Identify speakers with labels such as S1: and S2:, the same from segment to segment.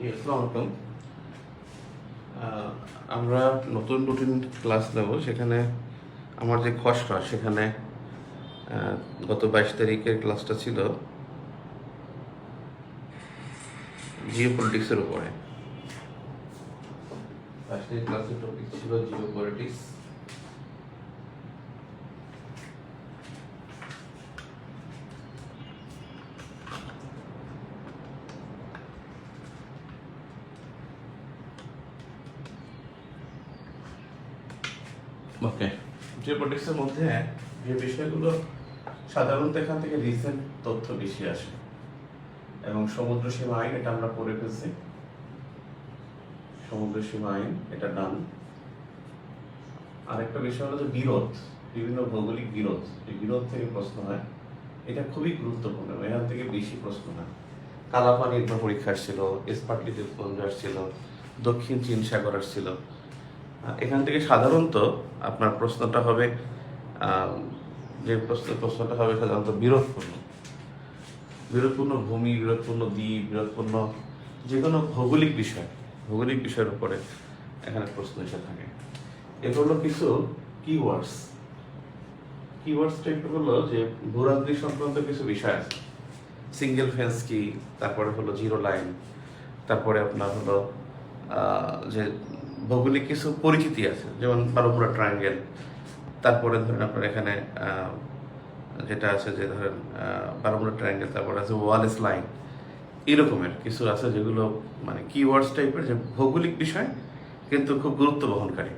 S1: আসসালামু আলাইকুম। আমরা নতুন রুটিন ক্লাস নেব। সেখানে আমার যে খসড়া সেখানে গত 22 তারিখের ক্লাসটা ছিল জিও পলিটিক্সের উপরে। 22 তারিখ ক্লাসের টপিক ছিল জিও পলিটিক্স। ওকে, জিও পলিটিক্সের মধ্যে যে বিষয়গুলো সাধারণত এখান থেকে রিসেন্ট তথ্য বেশি আসে, এবং সমুদ্র সীমা আইন এটা আমরা পড়ে ফেলছি। সমুদ্র সীমা আইন এটা ডান। আরেকটা বিষয় হলো যে বিরোধ, বিভিন্ন ভৌগোলিক বিরোধ, এই বিরোধ থেকে প্রশ্ন হয়, এটা খুবই গুরুত্বপূর্ণ। এখান থেকে বেশি প্রশ্ন হয়। কালাপানি একবার পরীক্ষা আসছিল, এসপাটলি দ্বীপপুঞ্জ আসছিল, দক্ষিণ চীন সাগর আসছিল। এখান থেকে সাধারণত আপনার প্রশ্নটা হবে, যে প্রশ্নটা হবে সাধারণত বিরোধপূর্ণ ভূমি, বিরোধপূর্ণ দ্বীপ, বিরোধপূর্ণ যে কোনো ভৌগোলিক বিষয়ের উপরে এখানে প্রশ্ন এসে থাকে। এগুলো কিছু কিওয়ার্ডসটা একটু হলো যে ভূরাজনীতি সংক্রান্ত কিছু বিষয় আছে। সিঙ্গেল ফেন্স কি, তারপরে হলো জিরো লাইন, তারপরে আপনার হলো যে ভৌগোলিক কিছু পরিচিতি আছে, যেমন বারমুডা ট্রায়াঙ্গেল, তারপরে ধরেন আপনার এখানে যেটা আছে যে ধরেন বারমুডা ট্রায়াঙ্গেল, তারপরে আছে ওয়ালেস লাইন, এরকমের কিছু আছে যেগুলো মানে কিওয়ার্ডস টাইপের, যে ভৌগোলিক বিষয় কিন্তু খুব গুরুত্ব বহনকারী।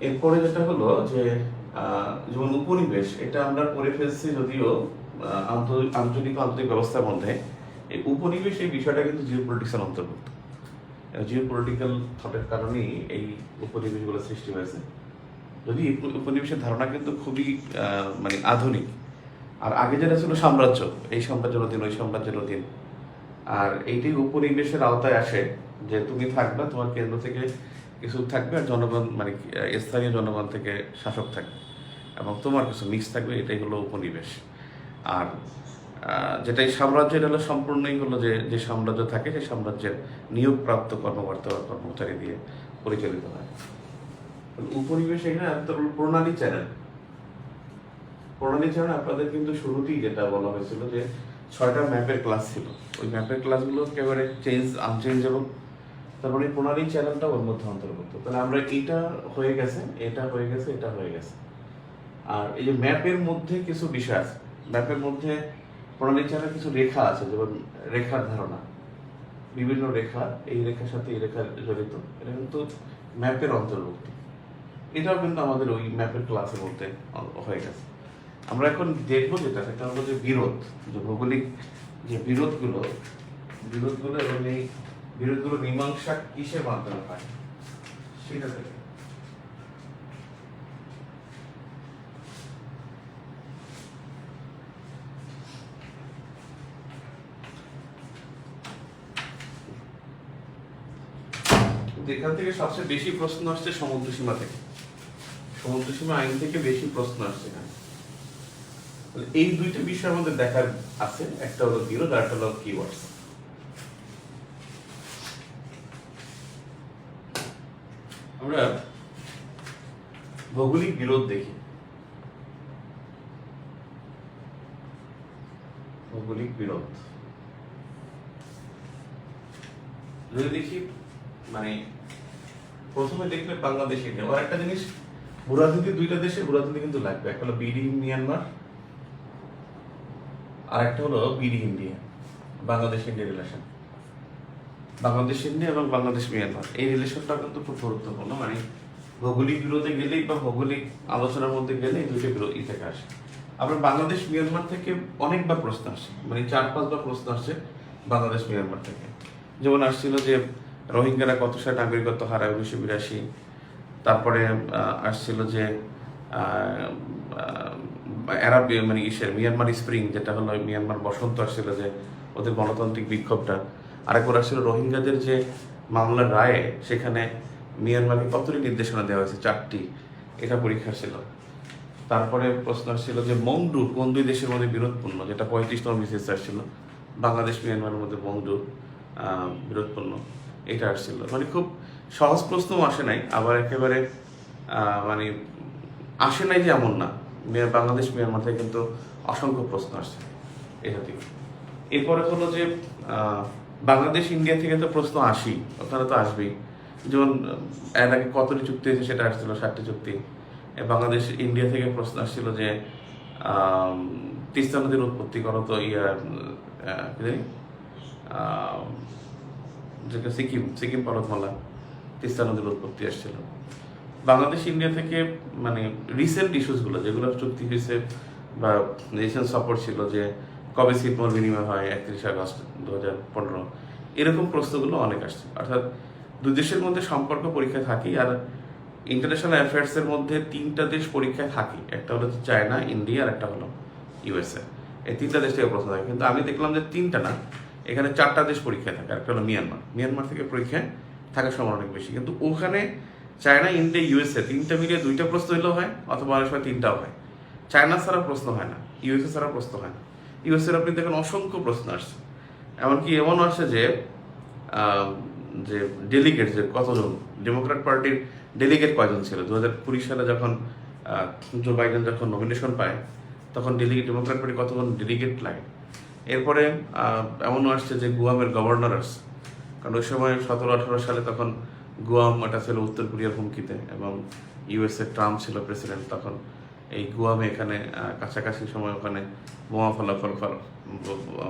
S1: এরপরে যেটা হলো যে যেমন উপনিবেশ, এটা আমরা পড়ে ফেলছি যদিও আঞ্চলিক ব্যবস্থার মধ্যে। এই উপনিবেশ এই বিষয়টা কিন্তু জিওপলিটিক্সের অন্তর্ভুক্ত। জিওপলিটিক্যাল থটের কারণেই এই উপনিবেশগুলো সৃষ্টি হয়েছে। যদি উপনিবেশের ধারণা কিন্তু খুবই মানে আধুনিক। আর আগে যেটা ছিল সাম্রাজ্য, এই সাম্রাজ্যের অধীন, ওই সাম্রাজ্যের অধীন। আর এইটাই উপনিবেশের আওতায় আসে যে তুমি থাকবে, তোমার কেন্দ্র থেকে কিছু থাকবে, আর জনগণ মানে স্থানীয় জনগণ থেকে শাসক থাকবে, এবং তোমার কিছু মিক্স থাকবে। এটাই হলো উপনিবেশ। আর যেটাই সাম্রাজ্য, এটা হলো সম্পূর্ণই হলো যে সাম্রাজ্য থাকে, সেই সাম্রাজ্যের নিয়োগপ্রাপ্ত কর্মকর্তা বা কর্মচারী দিয়ে পরিচালিত হয়। উপনিবেশ এখানে প্রণালী চ্যানেল আপনাদের কিন্তু শুরুতেই যেটা বলা হয়েছিল যে 6টা ম্যাপের ক্লাস ছিল, ওই ম্যাপের ক্লাসগুলো একেবারে আনচেঞ্জেবল। তারপরে প্রণালী চ্যানেলটা ওর মধ্যে অন্তর্ভুক্ত। তাহলে আমরা এটা হয়ে গেছে, এটা হয়ে গেছে। আর এই যে ম্যাপের মধ্যে কিছু বিষয় আছে, ম্যাপের মধ্যে প্রণালী চ্যানেল কিছু রেখা আছে, যেমন রেখার ধারণা, বিভিন্ন রেখা, এই রেখার সাথে এই রেখা জড়িত, এটা কিন্তু ম্যাপের অন্তর্ভুক্ত। এটাও কিন্তু আমাদের ওই ম্যাপের ক্লাসের মধ্যে হয়ে গেছে। আমরা এখন দেখবো সেটা হলো যে বিরোধ, যে ভৌগোলিক যে বিরোধগুলো এবং এই বিরোধগুলো মীমাংসা কিসের মাধ্যমে হয় সেটা থেকে। এখান থেকে সবচেয়ে বেশি প্রশ্ন আসছে সমুদ্র সীমা থেকে, সমুদ্র সীমা আইন থেকে বেশি প্রশ্ন আসছে এখানে। এই দুইটা বিষয় আমাদের দেখার আছে, একটা হলো বিরোধ, আর একটা হলো কিওয়ার্ডস। আমরা ভৌগোলিক বিরোধ দেখি। ভৌগোলিক বিরোধ যদি দেখি, মানে প্রথমে দেখলে বাংলাদেশ, ইন্ডিয়া। আর একটা জিনিস, ভূরাজনীতি দুইটা দেশে ভূরাজনীতি কিন্তু লাগবে। একটা হলো বিডি মিয়ানমার, আর একটা হলো BD India, Bangladesh India relation. Bangladesh India এবং বাংলাদেশ মিয়ানমার, এই রিলেশনটা কিন্তু খুব গুরুত্বপূর্ণ। মানে ভৌগোলিক বিরোধে গেলেই বা ভৌগোলিক আলোচনার মধ্যে গেলে এই দুইটা বিরোধী থেকে আসে। আবার বাংলাদেশ মিয়ানমার থেকে অনেকবার প্রশ্ন আসে, মানে 4-5বার প্রশ্ন আসছে বাংলাদেশ মিয়ানমার থেকে। যেমন আসছিল যে রোহিঙ্গারা কত সালে নাগরিকত্ব হারায় 1982। তারপরে আসছিল যে আরব মানে মিয়ানমার স্প্রিং, যেটা হলো মিয়ানমার বসন্ত, আসছিল যে ওদের গণতান্ত্রিক বিক্ষোভটা। আরেকবার আসছিল রোহিঙ্গাদের যে মামলার রায়ে সেখানে মিয়ানমারকে কতটি নির্দেশনা দেওয়া হয়েছে, 4টি, এটা পরীক্ষা ছিল। তারপরে প্রশ্ন আসছিল যে মংডু কোন দুই দেশের মধ্যে বিরোধপূর্ণ, যেটা 35তম বিসিএস আসছিল, বাংলাদেশ মিয়ানমারের মধ্যে মংডু। বিরোধপূর্ণ, এটা আসছিল। মানে খুব সহজ প্রশ্নও আসে নাই, আবার একেবারে মানে আসে নাই যে এমন না। বাংলাদেশ মিয়ানমার থেকে কিন্তু অসংখ্য প্রশ্ন আসছে এটা থেকে। এরপরে হলো যে বাংলাদেশ ইন্ডিয়া থেকে তো প্রশ্ন আসি, ওখানে তো আসবেই। যেমন এর আগে কতটি চুক্তি হয়েছে সেটা আসছিল, 7টি চুক্তি। বাংলাদেশ ইন্ডিয়া থেকে প্রশ্ন আসছিল যে তিস্তা নদীর উৎপত্তি করো তো কি জানি যেটা সিকিম পর্বতমালা, তিস্তা নদীর উৎপত্তি আসছিল। বাংলাদেশ ইন্ডিয়া থেকে মানে রিসেন্ট ইস্যুসগুলো যেগুলো চুক্তি হয়েছে বা রিসেন্ট সাপোর্ট ছিল যে কবে ছিটমহল বিনিময় হয়, 31 আগস্ট 2015, এরকম প্রশ্নগুলো অনেক আসছে। অর্থাৎ দুই দেশের মধ্যে সম্পর্ক পরীক্ষায় থাকি, আর ইন্টারন্যাশনাল অ্যাফেয়ার্সের মধ্যে 3টা দেশ পরীক্ষায় থাকি, একটা হলো চায়না, ইন্ডিয়া, আর একটা হলো ইউএসএ। এই 3টা দেশ থেকে প্রশ্ন থাকে, কিন্তু আমি দেখলাম যে 3টা না, এখানে 4টা দেশ পরীক্ষায় থাকে। একটা হলো মিয়ানমার থেকে পরীক্ষায় থাকার সময় অনেক বেশি, কিন্তু ওখানে চায়না, ইন্ডিয়া, ইউএসএ 3টা মিলিয়ে 2টা প্রশ্ন হলেও হয়, অথবা অনেক সময় 3টাও হয়। চায়না ছাড়া প্রশ্ন হয় না, ইউএসএ ছাড়া প্রশ্ন হয় না। ইউএসএর আপনি দেখেন অসংখ্য প্রশ্ন আসছে, এমনকি এমন আসছে যে যে ডেলিগেট, যে কতজন ডেমোক্র্যাট পার্টির ডেলিগেট কয়জন ছিল 2020 সালে যখন জো বাইডেন যখন নমিনেশন পায়, তখন ডেমোক্র্যাট পার্টি কতজন ডেলিগেট লাগে। এরপরে এমনও আসছে যে গুয়ামের গভর্নর আসছে, কারণ ওই সময় 17-18 সালে তখন গুয়াম এটা ছিল উত্তর কোরিয়ার হুমকিতে, এবং ইউএসএ ট্রাম্প ছিল প্রেসিডেন্ট তখন। এই গুয়ামে এখানে কাছাকাছি সময় ওখানে বোমা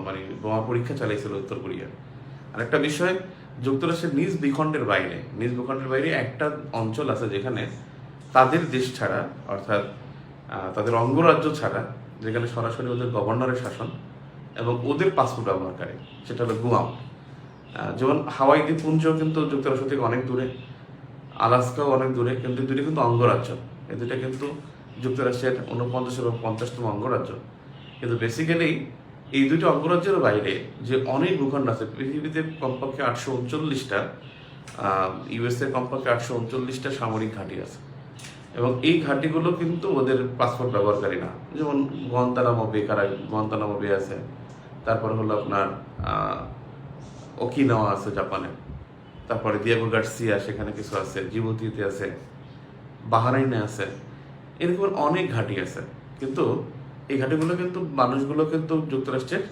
S1: মানে বোমা পরীক্ষা চালিয়েছিল উত্তর কোরিয়া। আরেকটা বিষয়, যুক্তরাষ্ট্রের নিজ ভূখণ্ডের বাইরে একটা অঞ্চল আছে যেখানে তাদের দেশ ছাড়া, অর্থাৎ তাদের অঙ্গরাজ্য ছাড়া, যেখানে সরাসরি ওদের গভর্নরের শাসন এবং ওদের পাসপোর্ট ব্যবহারকারী, সেটা হলো গুয়াম। যেমন হাওয়াই দ্বীপপুঞ্জ কিন্তু যুক্তরাষ্ট্র থেকে অনেক দূরে, আলাস্কাও অনেক দূরে, কিন্তু দুটি কিন্তু অঙ্গরাজ্য। এই দুটা কিন্তু যুক্তরাষ্ট্রের 49 এবং 50তম অঙ্গরাজ্য। কিন্তু বেসিক্যালি এই দুটো অঙ্গরাজ্যের বাইরে যে অনেক ভূখণ্ড আছে, পৃথিবীতে কমপক্ষে 839টা, ইউএসএ কমপক্ষে 839টা সামরিক ঘাঁটি আছে, এবং এই ঘাঁটিগুলো কিন্তু ওদের পাসপোর্ট ব্যবহারকারী না। যেমন গোয়ান্তানামো বে আছে, তারপর হলো আপনার ওকিনাওয়া আছে জাপানে, তারপরে দিয়েগো গার্সিয়া সেখানে কিছু আছে, জিবুতিতে আছে, বাহরাইনে আছে, এরকম অনেক ঘাঁটি আছে। কিন্তু এই ঘাঁটিগুলো কিন্তু মানুষগুলো কিন্তু যুক্তরাষ্ট্রের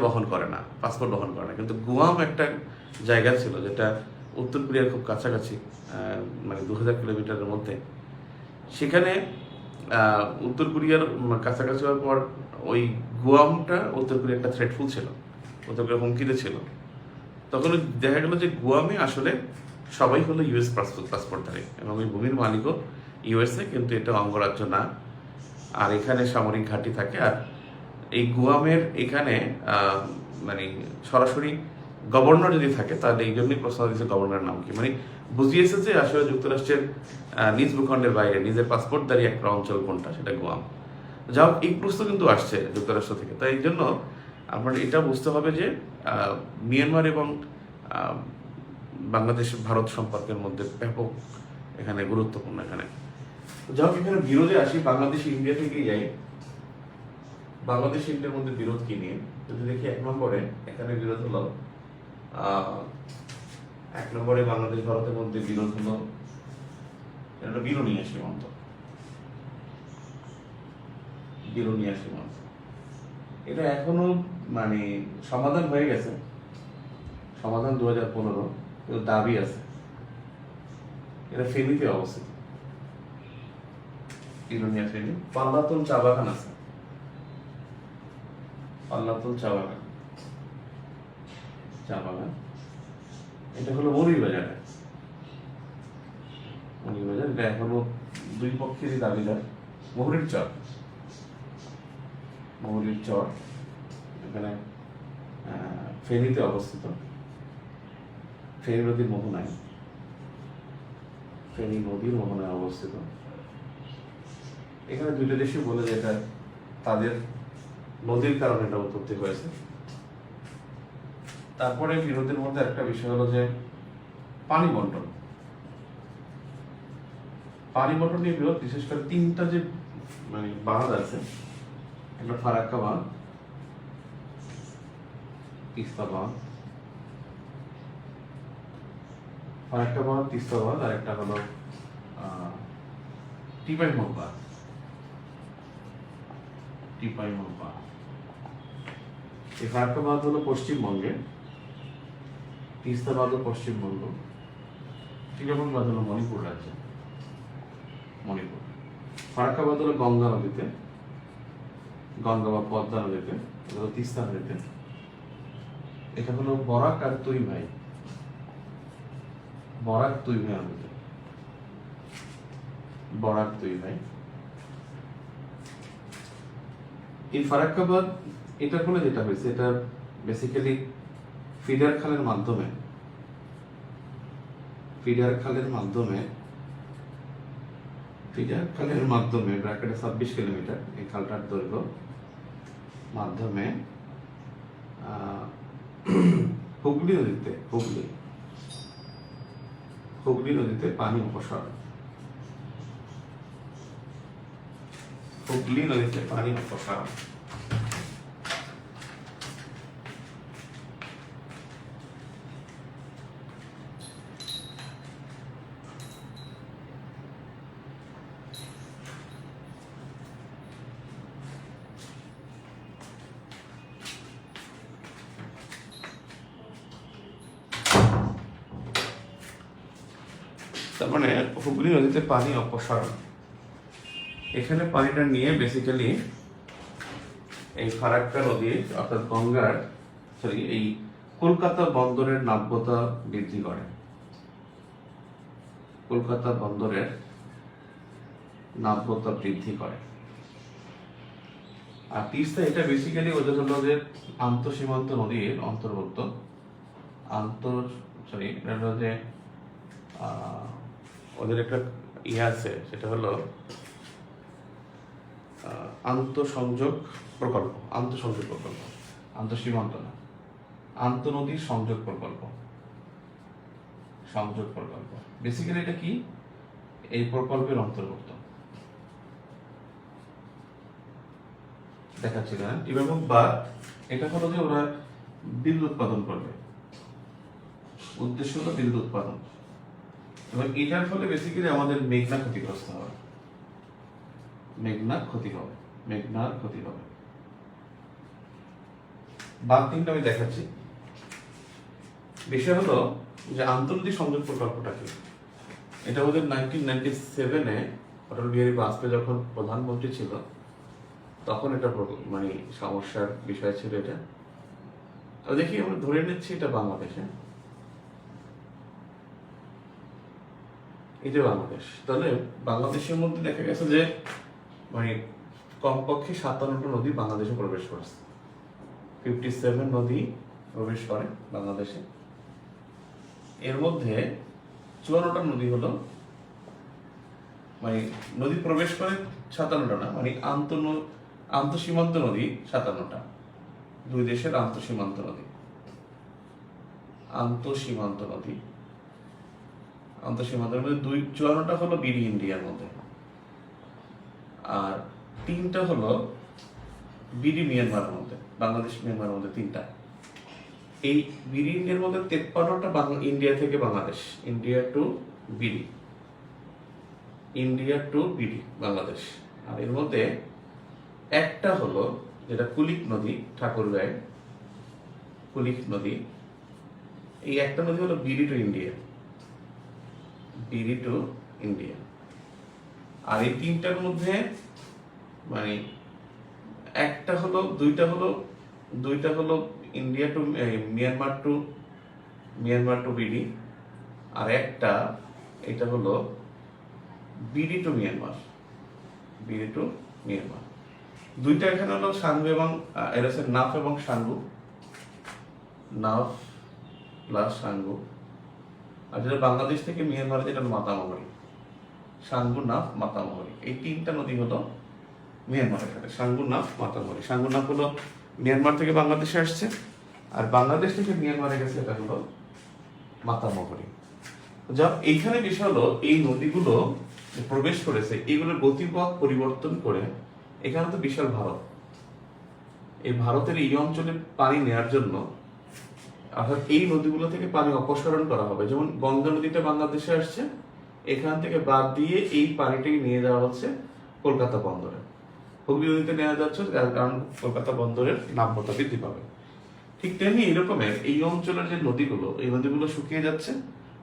S1: বহন করে না, পাসপোর্ট বহন করে না। কিন্তু গুয়াম একটা জায়গা ছিল যেটা উত্তর কোরিয়ার খুব কাছাকাছি, মানে 2000 কিলোমিটারের মধ্যে। সেখানে উত্তর কোরিয়ার কাছাকাছি হওয়ার পর ওই গুয়ামটা উত্তর কোরিয়া একটা থ্রেটফুল ছিল, উত্তর কোরিয়া হুমকিতে ছিল। তখন দেখা গেল যে গুয়ামে আসলে সবাই হলো ইউএস পাসপোর্টধারী, এবং ওই ভূমির মালিকও ইউএসএ, কিন্তু এটা অঙ্গরাজ্য না। আর এখানে সামরিক ঘাঁটি থাকে। আর এই গুয়ামের এখানে মানে সরাসরি গভর্নর যদি থাকে, তাহলে এই জন্যই প্রশ্ন দিয়েছে গভর্নরের নাম কি, মানে বুঝিয়েছে যে আসলে যুক্তরাষ্ট্রের নিজ ভূখণ্ডের বাইরে নিজের পাসপোর্টধারী একটা অঞ্চল কোনটা, সেটা গুয়াম। যাও, এই প্রশ্ন কিন্তু আসছে যুক্তরাষ্ট্র থেকে। তাই এই জন্য আপনার এটা বুঝতে হবে যে মিয়ানমার এবং বাংলাদেশ ভারত সম্পর্কের মধ্যে ব্যাপক এখানে গুরুত্বপূর্ণ। এখানে যাও, এখানে বিরোধে আসি, বাংলাদেশ ইন্ডিয়া থেকে যাই। বাংলাদেশ ইন্ডিয়ার মধ্যে বিরোধ কি নিয়ে যদি দেখি, 1 নম্বরে এখানে বিরোধ হলো, 1 নম্বরে বাংলাদেশ ভারতের মধ্যে বিরোধ হলো বিরোনিয়া সীমান্ত। এটা এখনো মানে সমাধান হয়ে গেছে, সমাধান 2015, কিন্তু দাবি আছে। এটা ফেনীতে অবস্থিত, বিরোনিয়া ফেনী। পাল্লাতুল চা বাগান আছে, চা বাগান। এটা হলো মৌলভীবাজার। এটা এখনো দুই পক্ষেরই দাবিদার। মহুরীর চর এখানে ফেনীতে অবস্থিত, ফেনী নদীর মোহনায় অবস্থিত। এখানে দুইটা দেশই বলে যে এটা তাদের নদীর কারণে এটা উৎপত্তি হয়েছে। তারপরে বিরোধের মধ্যে একটা বিষয় হলো যে পানি বন্টন নিয়ে বিরোধ। বিশেষ করে 3টা যে মানে বাঁধ আছে, একটা ফারাক্কা বাঁধ, তিস্তা বাঁধ, ফারাক্কাবাদ, তিস্তাবাদ, আর একটা হলো টিপাই মোরপা। এই ফারাক্কাবাদ হলো পশ্চিমবঙ্গে, তিস্তাবাদ হলো পশ্চিমবঙ্গ, টিপাইমুরবাদ হলো মণিপুর রাজ্যে, মণিপুর। ফারাক্কাবাদ হলো গঙ্গা নদীতে, গঙ্গা বা পদ্মা নদীতে, এটা হলো তিস্তা নদীতে। এটা হলো বরাক আর তুইভাই, বরাক তুইভাই নদীতে, বরাক তুইভাই। এই ফারাক্কাবাদ এটা হলে যেটা হয়েছে, এটা বেসিক্যালি ফিডার খালের মাধ্যমে, ফিডার খালের মাধ্যমে ব্র্যাকেটে 26 কিলোমিটার এই খালটার দৈর্ঘ্য, মাধ্যমে হুগলি নদীতে পানি অপসারণ, হুগলি নদীতে পানি অপসারণ। তার মানে হুগলি নদীতে পানি অপসারণ, এখানে পানিটা নিয়ে বেসিক্যালি এই ফারাক্কা নদী অর্থাৎ গঙ্গার এই কলকাতা বন্দরের নাব্যতা বৃদ্ধি করে, কলকাতা বন্দরের নাব্যতা বৃদ্ধি করে। আর তিস্তা এটা বেসিক্যালি ওদের হলো যে আন্তঃসীমান্ত নদীর অন্তর্ভুক্ত, এটা হলো যে ওদের একটা ইয়ে আছে, সেটা হলো আন্তঃসংযোগ প্রকল্প, আন্তঃসীমান্ত না, আন্তঃনদীর সংযোগ প্রকল্প, বেসিক্যালি এটা কি এই প্রকল্পের অন্তর্ভুক্ত দেখাচ্ছি না। এবং বা এটা হলো যে ওরা বিদ্যুৎ উৎপাদন করবে, উদ্দেশ্য হলো বিদ্যুৎ উৎপাদন, এবং এটার ফলে বেসিক্যালি আমাদের মেঘনা ক্ষতিগ্রস্ত হবে, মেঘনার ক্ষতি হবে। বাদ তিনটা আমি দেখাচ্ছি। বিষয় হলো যে আন্তর্জাতিক সংযোগ প্রকল্পটা কি, এটা ওদের 1997-এ অটল বিহারী বাজপেয়ী যখন প্রধানমন্ত্রী ছিল তখন এটা মানে সমস্যার বিষয় ছিল। এটা দেখি আমরা ধরে নিচ্ছি এটা বাংলাদেশে, এটা বাংলাদেশ। তাহলে বাংলাদেশের মধ্যে দেখা গেছে যে মানে কমপক্ষে 57টা নদী বাংলাদেশে প্রবেশ করেছে, 57 নদী প্রবেশ করে বাংলাদেশে। এর মধ্যে 54টা নদী হলো মানে নদী প্রবেশ করে 57টা না, মানে আন্তঃসীমান্ত নদী 57টা, দুই দেশের আন্তঃসীমান্ত নদী, আন্তঃসীমান্তের মধ্যে 54টা হলো বিডি ইন্ডিয়ার মধ্যে, আর 3টা হলো বিডি মিয়ানমারের মধ্যে, বাংলাদেশ মিয়ানমারের মধ্যে 3টা। এই বিডি ইন্ডিয়ার মধ্যে 53টা ইন্ডিয়া থেকে Bangladesh, India to BD Bangladesh. আর এর মধ্যে একটা হলো যেটা কুলিক নদী, ঠাকুরগাঁয় কুলিক নদী, এই একটা নদী হলো বিডি টু ইন্ডিয়া। আর এই 3টার মধ্যে মানে দুইটা হলো India to Myanmar to BD, আর একটা এটা হলো বিডি টু মিয়ানমার। দুইটা এখানে হলো সাঙ্গু এবং এটা হচ্ছে নাফ এবং সাঙ্গু, নাফ প্লাস সাঙ্গু। আর যেটা বাংলাদেশ থেকে মিয়ানমার যেটা মাতামহরি, সাঙ্গু, নাফ, মাতামহরি, এই 3টা নদী হলো মিয়ানমারের সাথে। সাঙ্গু, নাফ, মাতামহরি। সাঙ্গু, নাফ হলো মিয়ানমার থেকে বাংলাদেশে আসছে, আর বাংলাদেশ থেকে মিয়ানমারে গেছে এটা হলো মাতামহরি। যা এইখানে বিষয় হলো এই নদীগুলো প্রবেশ করেছে, এগুলোর গতিপথ পরিবর্তন করে এখানে তো বিশাল ভারত, এই ভারতের এই অঞ্চলে পানি নেওয়ার জন্য অর্থাৎ এই নদীগুলো থেকে পানি অপসারণ করা হবে। যেমন গঙ্গা নদীটা বাংলাদেশে আসছে, এখান থেকে বাদ দিয়ে এই পানিটাকে নিয়ে যাওয়া হচ্ছে কলকাতা বন্দরে। হুগলি নদীতে নেওয়া যাচ্ছে, যার কারণ কলকাতা বন্দরের নাব্যতা বৃদ্ধি পাবে। ঠিক তেমনি এরকমের এই অঞ্চলের যে নদীগুলো, এই নদীগুলো শুকিয়ে যাচ্ছে,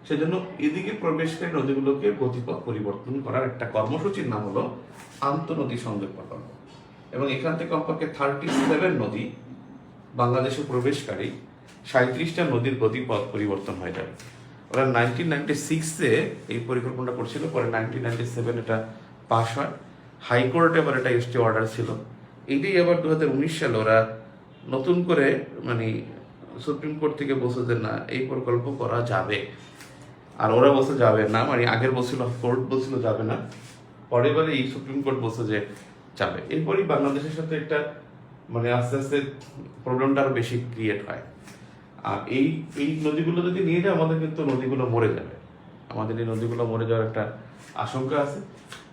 S1: সেজন্য এদিকে প্রবেশকারী নদীগুলোকে গতিপথ পরিবর্তন করার একটা কর্মসূচির নাম হলো আন্তঃনদী সংযোগ প্রকল্প। এবং এখান থেকে কমপক্ষে 37 নদী বাংলাদেশে প্রবেশকারী 37টা নদীর গতিপথ পরিবর্তন হয়ে যাবে। ওরা 1996-এ এই পরিকল্পনা করছিল, পরে 1997 এটা পাস হয়। হাইকোর্টে আবার এটা স্টে অর্ডার ছিল। এইটাই আবার 2019 সালে ওরা নতুন করে মানে সুপ্রিম কোর্ট থেকে বলছে যে না, এই প্রকল্প করা যাবে। আর ওরা বলছে যাবে না, মানে আগের বলছিল কোর্ট বলছিল যাবে না, পরে বারে এই সুপ্রিম কোর্ট বলছে যে যাবে। এরপরই বাংলাদেশের সাথে একটা মানে আস্তে আস্তে প্রবলেমটা আরো বেশি ক্রিয়েট হয়। আর এই এই নদীগুলো যদি নিয়ে যায়, আমাদের কিন্তু নদীগুলো মরে যাবে, আমাদের এই নদীগুলো মরে যাওয়ার একটা আশঙ্কা আছে।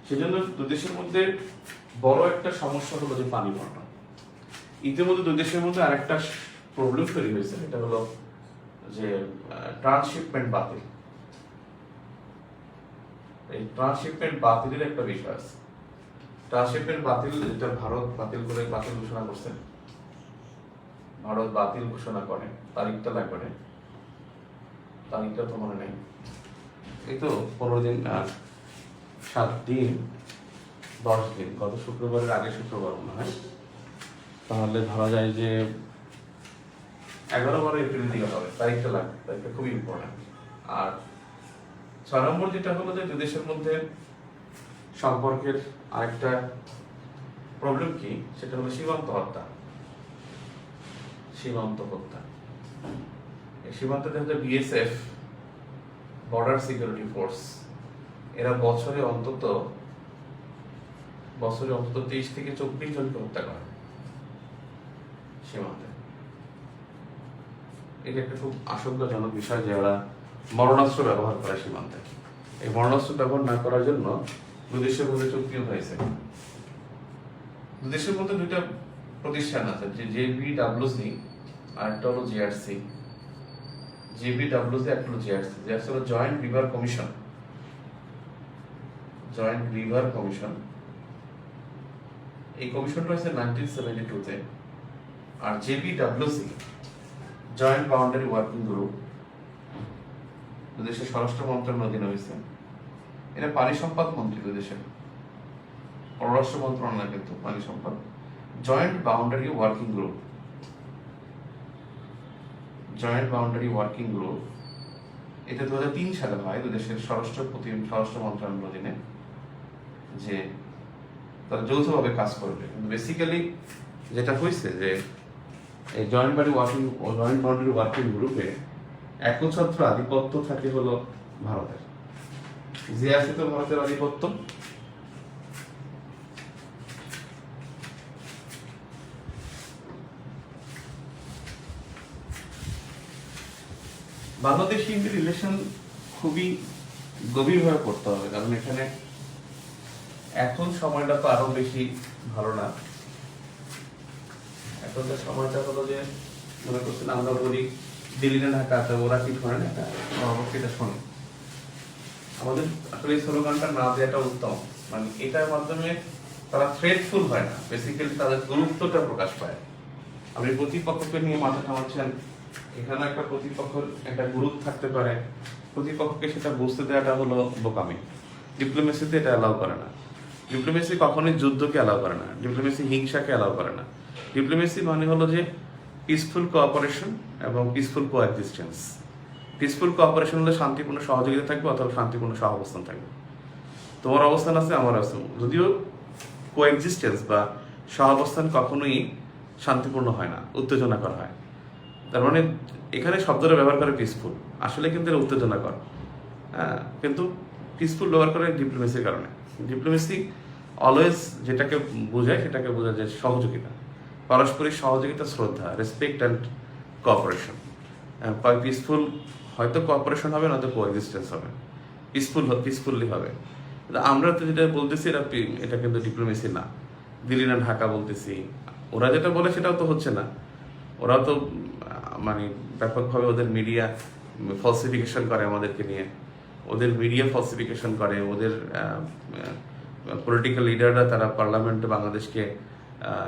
S1: সেজন্য দুই দেশের মধ্যে বড় একটা সমস্যা হলো যে পানি বন্টন। ইতিমধ্যে দুই দেশের মধ্যে আরেকটা প্রবলেম তৈরি হয়েছে, এটা হলো যে ট্রান্সশিপমেন্ট বাতিল। এই ট্রান্সশিপমেন্ট বাতিলের একটা বিষয় আছে। ট্রান্সশিপমেন্ট বাতিল, যেটা ভারত বাতিল ঘোষণা করছে, ভারত বাতিল ঘোষণা করে, তারিখটা লাগবে, তারিখটা তো মনে নেই, এই তো 15 দিন 7 দিন 10 দিন, গত শুক্রবারের আগে শুক্রবার মনে হয়, তাহলে ধরা যায় যে 11-12 এপ্রিল দিকে হবে, তারিখটা লাগবে, তারিখটা খুবই ইম্পর্টেন্ট। আর 6 নম্বর যেটা হলো যে দুই দেশের মধ্যে সম্পর্কের আরেকটা প্রবলেম কি, সেটা হলো সীমান্ত হত্যা। এই সীমান্তে দেখা যায় বিএসএফ, বর্ডার সিকিউরিটি ফোর্স, এরা বছরে অন্তত 23 থেকে 24 জনকে হত্যা করে সীমান্তে। এটা একটা খুব আশঙ্কাজনক বিষয় যে ওরা মরণাস্ত্র ব্যবহার করে সীমান্তে। এই মরণাস্ত্র ব্যবহার না করার জন্য দুই দেশের মধ্যে চুক্তিও হয়েছে। দুই দেশের মধ্যে দুইটা প্রতিষ্ঠান আছে, যে জেবিডব্লিউসি আর একটা হলো জিআরসি। জেবিডব্লিউসি একটা হলো জিআরসি। জিআরসি হলো জয়েন্ট রিভার কমিশন। এই কমিশনটা হয়েছে 1972-তে। আর জেবিডব্লিউসি জয়েন্ট বাউন্ডারি ওয়ার্কিং গ্রুপ, দেশের স্বরাষ্ট্র মন্ত্রণালয়ের অধীনে হয়েছে। এটা পানি সম্পদ মন্ত্রী, দেশের পররাষ্ট্র মন্ত্রণালয় কিন্তু পানি সম্পদ। জয়েন্ট বাউন্ডারি ওয়ার্কিং গ্রুপ এটা 2003 সালে হয় দেশের স্বরাষ্ট্র মন্ত্রণালয়ের অধীনে, যে তারা যৌথভাবে কাজ করবে। কিন্তু বেসিক্যালি যেটা হয়েছে যে এই জয়েন্ট বাউন্ডারি ওয়ার্কিং গ্রুপে একচ্ছত্র আধিপত্য থাকে হলো ভারতের। জিআরসি তো ভারতের আধিপত্য, বাংলাদেশ ইন্ডিয়া রিলেশন খুবই গভীরভাবে করতে হবে, কারণ এখানে এখন সময়টা তো আরো বেশি ভালো না। এখনকার সময়টা হলো যে মনে করছেন আমরা বলি দিল্লি না ঢাকা, ওরা কি শোনে না, এটা শোনে। আমাদের আসলে এই স্লোগানটা না দেওয়াটা উত্তম, মানে এটার মাধ্যমে তারা থ্রেটফুল হয় না, বেসিক্যালি তাদের গুরুত্বটা প্রকাশ পায়। আপনি প্রতিপক্ষকে নিয়ে মাথা ঘামাচ্ছেন, এখানে একটা প্রতিপক্ষের একটা গুরুত্ব থাকতে পারে, প্রতিপক্ষকে সেটা বুঝতে দেওয়াটা হলো বোকামি। ডিপ্লোমেসিতে এটা অ্যালাউ করে না। ডিপ্লোমেসি কখনোই যুদ্ধকে অ্যালাউ করে না, ডিপ্লোমেসি হিংসাকে অ্যালাউ করে না। ডিপ্লোমেসি মানে হলো যে পিসফুল কোঅপারেশন এবং পিসফুল কোএক্সিস্টেন্স। পিসফুল কোঅপারেশন হলে শান্তিপূর্ণ সহযোগিতা থাকবে অথবা শান্তিপূর্ণ সহাবস্থান থাকবে। তোমার অবস্থান আছে, আমার অবস্থান, যদিও কোএক্সিস্টেন্স বা সহাবস্থান কখনোই শান্তিপূর্ণ হয় না, উত্তেজনা করা হয়। তার মানে এখানে শব্দটা ব্যবহার করে পিসফুল, আসলে কিন্তু এটা উত্তেজনাকর। কিন্তু পিসফুল ব্যবহার করে ডিপ্লোমেসির কারণে। ডিপ্লোমেসি অলওয়েজ যেটাকে বোঝায় সেটাকে বোঝায় যে সহযোগিতা, পারস্পরিক সহযোগিতা, শ্রদ্ধা, রেসপেক্ট অ্যান্ড কোঅপারেশন। পিসফুল হয়তো কোঅপারেশন হবে, নয়তো কোএক্সিস্টেন্স হবে, পিসফুললি হবে। আমরা তো যেটা বলতেছি এটা কিন্তু ডিপ্লোমেসি না, দিল্লি না ঢাকা বলতেছি, ওরা যেটা বলে সেটাও তো হচ্ছে না। ওরা তো মানে ব্যাপকভাবে ওদের মিডিয়া ফলসিফিকেশন করে আমাদেরকে নিয়ে, ওদের মিডিয়া ফলসিফিকেশন করে, ওদের পলিটিক্যাল লিডাররা তারা পার্লামেন্টে বাংলাদেশকে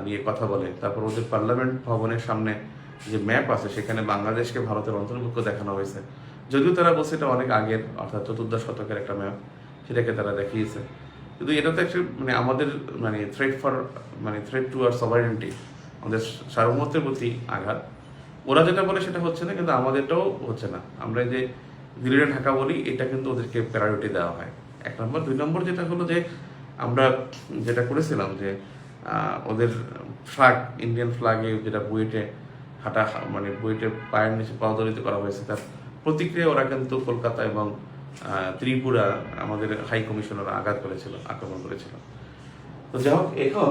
S1: নিয়ে কথা বলে। তারপর ওদের পার্লামেন্ট ভবনের সামনে যে ম্যাপ আছে সেখানে বাংলাদেশকে ভারতের অন্তর্ভুক্ত দেখানো হয়েছে, যদিও তারা বলছে এটা অনেক আগের, অর্থাৎ 14 শতকের একটা ম্যাপ, সেটাকে তারা দেখিয়েছে। কিন্তু এটা তো একটা মানে আমাদের মানে থ্রেট টু আর সভারেন্টি, আমাদের সার্বভৌমত্বের প্রতি আঘাত। ওরা যেটা বলে সেটা হচ্ছে না, কিন্তু আমাদেরটাও হচ্ছে না। আমরা যে দিল্লিটা ঢাকা বলি, এটা কিন্তু ওদেরকে প্রায়োরিটি দেওয়া হয়, 1 নম্বর। 2 নম্বর যেটা হলো যে আমরা যেটা করেছিলাম যে ওদের ফ্ল্যাগ, ইন্ডিয়ান ফ্ল্যাগে যেটা বুয়েটে মানে বুয়েটে পায়ের নিচে পাদদলিত করা হয়েছে, তার প্রতিক্রিয়া ওরা কিন্তু কলকাতা এবং ত্রিপুরা আমাদের হাই কমিশনার আক্রমণ করেছিল। তো যাই হোক, এখন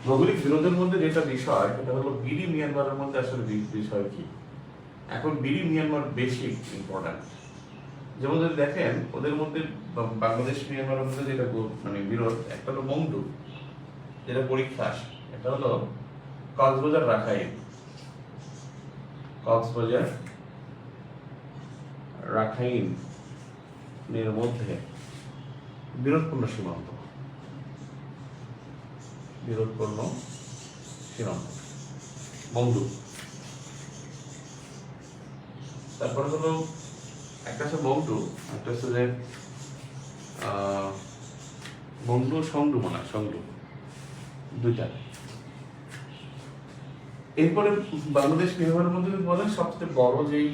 S1: ভৌগোলিক বিরোধের মধ্যে যেটা বিষয়, সেটা হলো বিডি মিয়ানমারের মধ্যে আসলে বিষয় কি। এখন বিডি মিয়ানমার বেশি ইম্পর্ট্যান্ট। যেমন যদি দেখেন ওদের মধ্যে বাংলাদেশ মিয়ানমারের মধ্যে যেটা মানে বিরোধ, একটা হলো মংডু যেটা পরীক্ষা, এটা হলো কক্সবাজার রাখাইনের মধ্যে বিরোধপূর্ণ সীমান্ত মংডু। তারপরে হলো একটা হচ্ছে মংডু, একটা হচ্ছে যে মংডু সংডু, মনে হয় সংডু, দুইটা। এরপরে বাংলাদেশ মিয়ানমারের মধ্যে বলেন সবচেয়ে বড় যেই